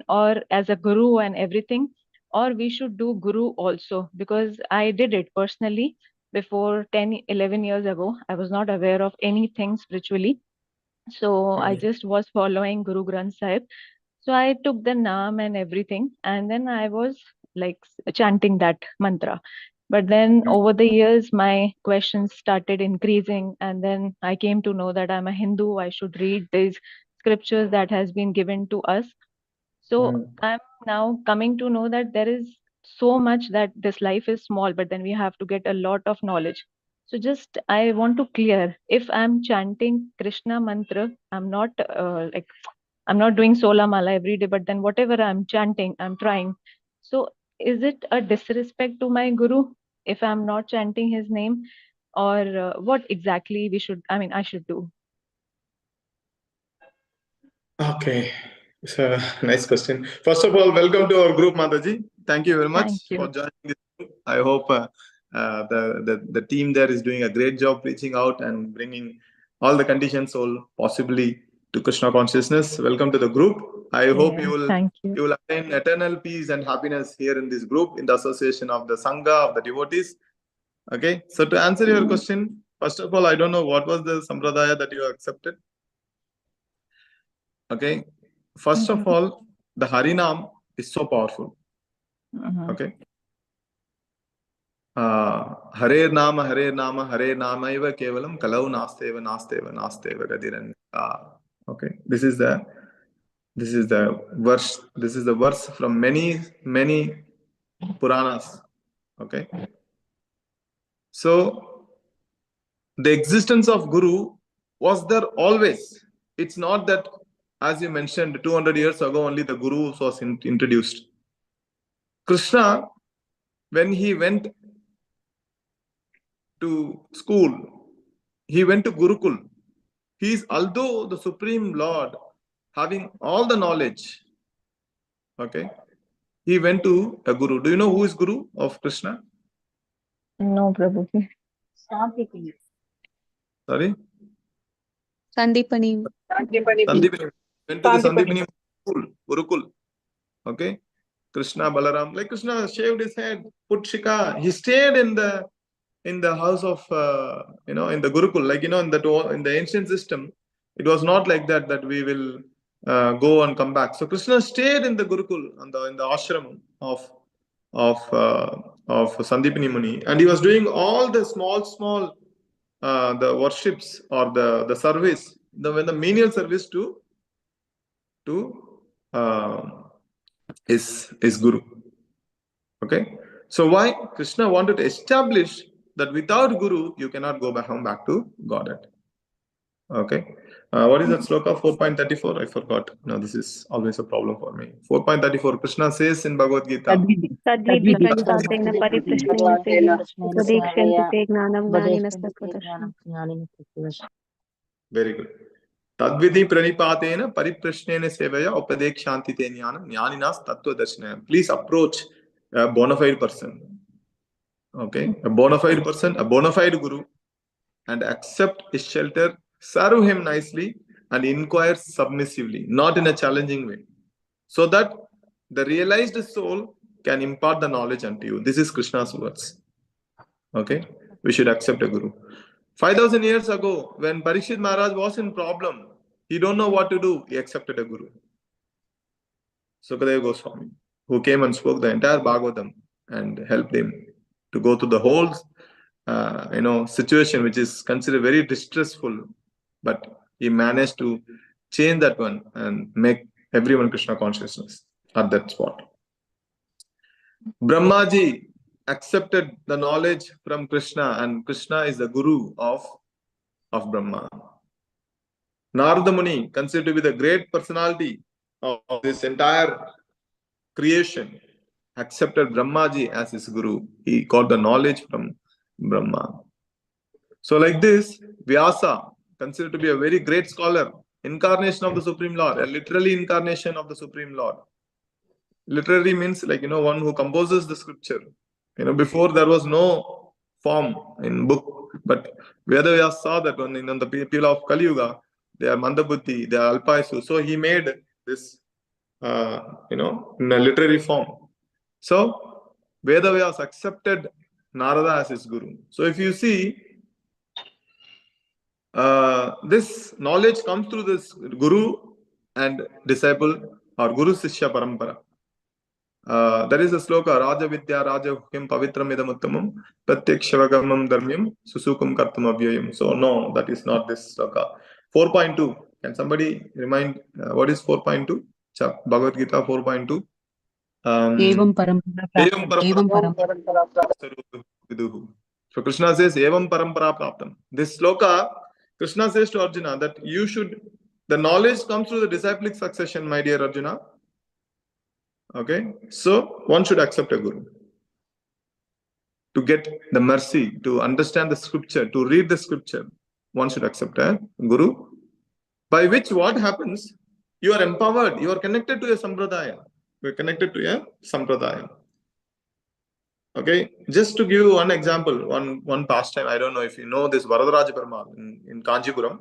or as a guru and everything, or we should do guru also? Because I did it personally before 10-11 years ago. I was not aware of anything spiritually, so I just was following Guru Granth Sahib. So I took the naam and everything, and then I was like chanting that mantra. But then over the years, my questions started increasing, and then I came to know that I'm a Hindu. I should read these scriptures that has been given to us. So I'm now coming to know that there is so much, that this life is small, but then we have to get a lot of knowledge. So just I want to clear, if I'm chanting Krishna mantra, I'm not I'm not doing Sola Mala every day, but then whatever I'm chanting, I'm trying. So is it a disrespect to my guru if I'm not chanting his name, or what exactly I should do? Okay, it's a nice question. First of all, welcome to our group, Mataji. Thank you very much for joining this group. I hope the team there is doing a great job reaching out and bringing all the conditioned soul possibly to Krishna consciousness. Welcome to the group. I hope you will attain eternal peace and happiness here in this group, in the association of the Sangha, of the devotees. Okay, so to answer your question, first of all, I don't know what was the sampradaya that you accepted. Okay, first of all, the Harinam is so powerful. Okay, Hare Nama Eva Kevalam Kalau Nasteva Gadiran. Okay, this is the verse. This is the verse from many Puranas. Okay, so the existence of Guru was there always. It's not that, as you mentioned, 200 years ago only the Guru was introduced. Krishna, when he went to school, he went to Gurukul. He is, although the Supreme Lord, having all the knowledge, okay, he went to a Guru. Do you know who is Guru of Krishna? No, Prabhuji. Sorry? Sandipani. Sandipani. Went to the Sandipani school, Gurukul. Okay? Krishna, Balaram. Like Krishna shaved his head, put shika. He stayed in the house of, in the Gurukul. Like, in the ancient system, it was not like that we will go and come back. So Krishna stayed in the Gurukul, in the ashram of Sandipani Muni, and he was doing all the small the worships or the service, the menial service to his guru. Okay, so why Krishna wanted to establish that without guru you cannot go back to Godhead. Okay, what is that sloka 4.34? I forgot. No, this is always a problem for me. 4.34. Krishna says in Bhagavad Gita. Tadvidi pranipatena pariprashnena sevaya upadekshante gnanam gnaninas tattvadarshana. Very good. Tadvidi pranipatena pariprashnena sevaya upadekshanti te jnanam jnaninas tattvadarshana. Please approach a bona fide person. Okay, a bona fide person, a bona fide guru, and accept his shelter, serve him nicely, and inquire submissively, not in a challenging way, so that the realized soul can impart the knowledge unto you. This is Krishna's words. Okay, we should accept a guru. 5,000 years ago, when Parikshit Maharaj was in problem, he don't know what to do, he accepted a guru. Sukadeva Goswami, who came and spoke the entire Bhagavatam and helped him to go through the whole situation, which is considered very distressful, but he managed to change that one and make everyone Krishna consciousness at that spot. Brahmaji accepted the knowledge from Krishna, and Krishna is the guru of Brahma. Narada Muni, considered to be the great personality of this entire creation, accepted Brahmaji as his guru. He got the knowledge from Brahma. So like this, Vyasa, considered to be a very great scholar, incarnation of the Supreme Lord, a literally incarnation of the Supreme Lord. Literary means one who composes the scripture. Before there was no form in book, but Vedavyas saw that when the people of Kali Yuga, they are Mandabuddhi, they are Alpaisu. So he made this, in a literary form. So Vedavyas accepted Narada as his guru. So if you see, this knowledge comes through this guru and disciple or guru sishya parampara. There is a sloka, Raja Vidya Raja Hukim Pavitram Idamuttamam Pratyakshavagamam Dharmyam Susukam Kartam Avyayam. So no, that is not this sloka. 4.2. Can somebody remind what is 4.2? Bhagavad Gita 4.2. Evam parampara. So Krishna says, Evam parampara praptam. This sloka, Krishna says to Arjuna that the knowledge comes through the disciplic succession, my dear Arjuna. Okay, so one should accept a guru to get the mercy, to understand the scripture, to read the scripture. One should accept a guru, by which what happens? You are empowered. You are connected to a sampradaya. You are connected to a sampradaya. Okay, just to give you one example, one pastime. I don't know if you know this Varadaraja Perumal in Kanchipuram.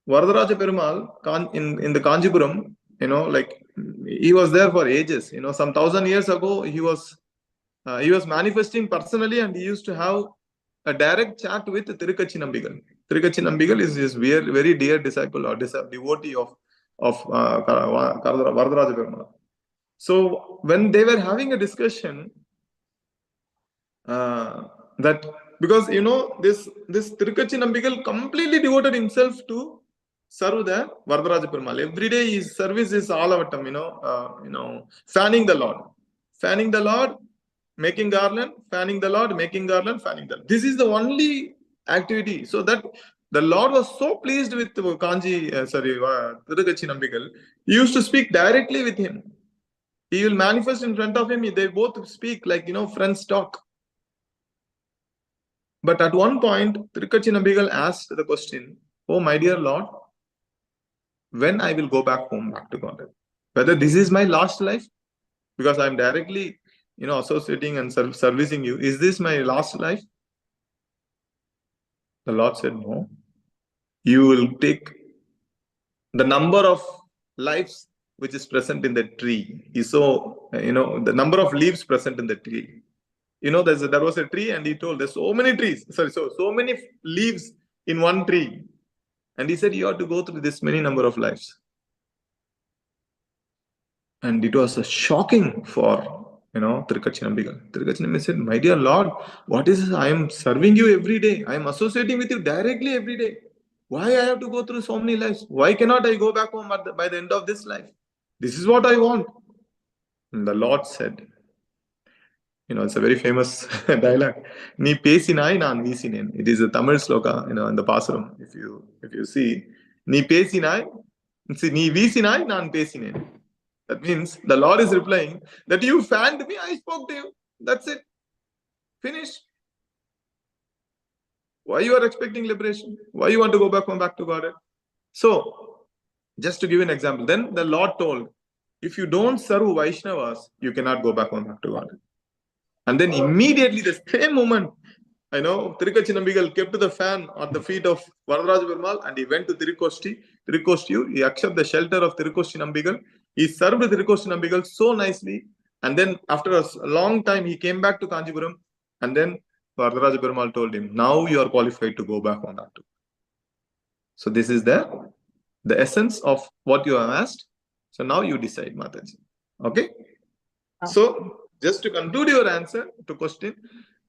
Varadaraja Perumal in the Kanchipuram, he was there for ages. Some 1,000 years ago, he was manifesting personally, and he used to have a direct chat with Tirukkachi Nambigal. Tirukkachi Nambigal is his very dear disciple or devotee of Varadaraja Perumal. So when they were having a discussion, that because this Tirukkachi Nambigal completely devoted himself to serve the Varadaraja Perumal. Every day his service is all avatam, fanning the Lord, making garland, fanning the Lord, making garland, fanning the Lord. This is the only activity. So that the Lord was so pleased with Tirukkachi Nambigal. He used to speak directly with him. He will manifest in front of him. They both speak like friends talk. But at one point, Tirukkachi Nambigal asked the question, "Oh, my dear Lord, when I will go back home, back to Godhead? Whether this is my last life, because I am directly, associating and servicing you. Is this my last life?" The Lord said, "No. You will take the number of lives which is present in the tree." He saw, the number of leaves present in the tree. There was a tree, and he told there's so many trees. So many leaves in one tree. And he said, you have to go through this many number of lives. And it was shocking for, Tirukachinambigal. Tirukachinambigal said, my dear Lord, what is this? I am serving you every day. I am associating with you directly every day. Why I have to go through so many lives? Why cannot I go back home by the end of this life? This is what I want. And the Lord said, it's a very famous dialogue. Ni pesinai naan visinen. It is a Tamil sloka, in the Pasuram. If you see, ni pesinai, ni visinai naan pesinen. That means the Lord is replying that you fanned me, I spoke to you. That's it. Finish. Why you are expecting liberation? Why you want to go back to God? So, just to give an example, then the Lord told, if you don't serve Vaishnavas, you cannot go back to God. And then immediately the same moment, Tirukachinambigal kept the fan at the feet of Varadaraj Perumal and he went to Tirukkosti. He accepted the shelter of Tirukostinambigal. He served Tirukostinambigal so nicely. And then after a long time, he came back to Kanjipuram. And then Varadaraj Perumal told him, now you are qualified to go back on that. So this is the essence of what you have asked. So now you decide, Mataji. Okay? So just to conclude your answer to question,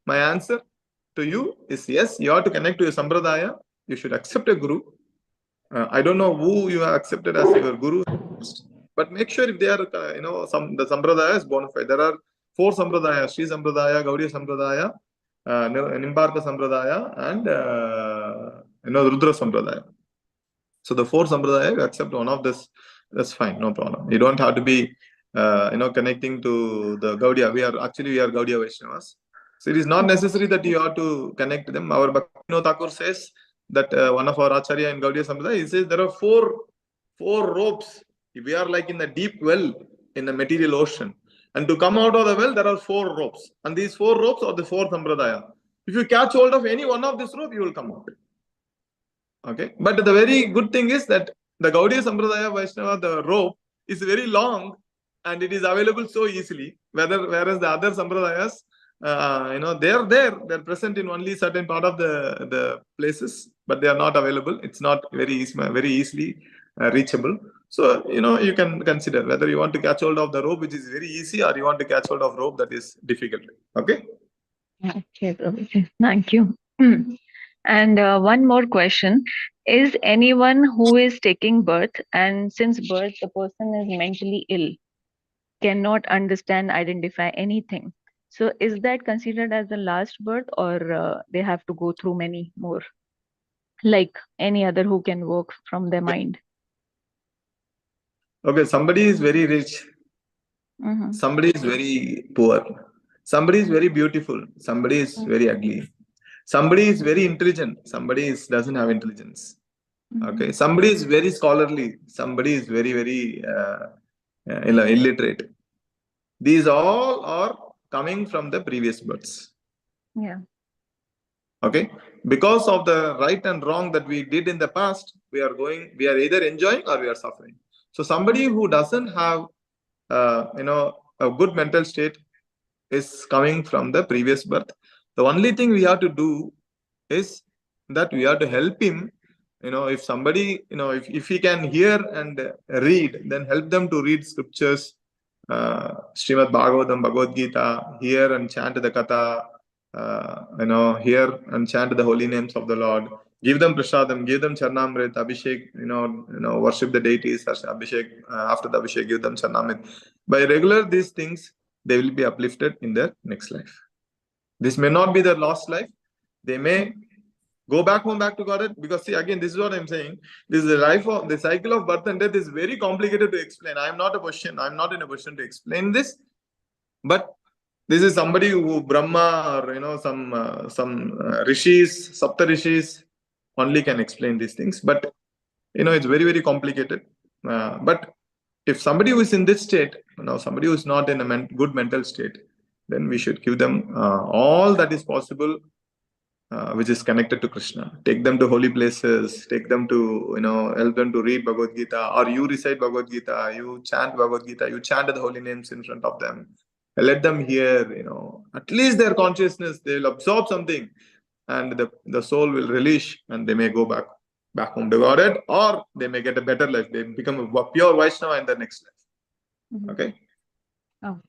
my answer to you is yes, you have to connect to your Sampradaya. You should accept a guru. I don't know who you have accepted as your guru, but make sure if they are, the Sampradaya is bona fide. There are 4 Sampradayas: Sri Sampradaya, Gaudiya Sampradaya, Nimbarka Sampradaya, and Rudra Sampradaya. So the 4 Sampradaya, you accept one of this, that's fine, no problem. You don't have to be, connecting to the Gaudiya. We are Gaudiya Vaishnavas. So it is not necessary that you have to connect to them. Our Bhaktivinoda Thakur says that one of our Acharya in Gaudiya Sampradaya, he says there are four ropes. We are like in the deep well in the material ocean. And to come out of the well, there are 4 ropes. And these 4 ropes are the 4 Sampradaya. If you catch hold of any one of this rope, you will come out. Okay. But the very good thing is that the Gaudiya Sampradaya Vaishnava, the rope is very long and it is available so easily. Whereas the other Sampradayas, they're present in only certain part of the places, but they are not available. It's not very easily reachable. So, you can consider whether you want to catch hold of the rope, which is very easy, or you want to catch hold of rope that is difficult. Okay. Okay, Prabhuji. Thank you. And one more question. Is anyone who is taking birth and since birth the person is mentally ill, cannot understand, identify anything? So is that considered as the last birth or they have to go through many more? Like any other who can work from their mind? Okay, somebody is very rich. Somebody is very poor. Somebody is very beautiful. Somebody is very ugly. Somebody is very intelligent. Somebody doesn't have intelligence. Okay. Somebody is very scholarly. Somebody is very, very illiterate. These all are coming from the previous births. Yeah. Okay. Because of the right and wrong that we did in the past, we are either enjoying or we are suffering. So somebody who doesn't have a good mental state is coming from the previous birth. The only thing we have to do is that we have to help him. If somebody, if he can hear and read, then help them to read scriptures, Shrimad Bhagavatam, Bhagavad Gita, hear and chant the Katha, hear and chant the holy names of the Lord. Give them prasadam, give them charnamrit, abhishek, worship the deities, abhishek, after the abhishek, give them charnamrit. By regular these things, they will be uplifted in their next life. This may not be their last life. They may go back to God. Because see, again, this is what I'm saying. This is the cycle of birth and death is very complicated to explain. I'm not in a position to explain this. But this is somebody who Brahma or some rishis, Sapta rishis only can explain these things. But it's very, very complicated. But if somebody who is in this state, somebody who is not in a good mental state, then we should give them all that is possible, which is connected to Krishna. Take them to holy places. Take them to help them to read Bhagavad Gita, or you recite Bhagavad Gita, you chant Bhagavad Gita, you chant the holy names in front of them. Let them hear, at least their consciousness, they will absorb something and the soul will release and they may go back home to Godhead, or they may get a better life. They become a pure Vaishnava in the next life. Okay? Oh,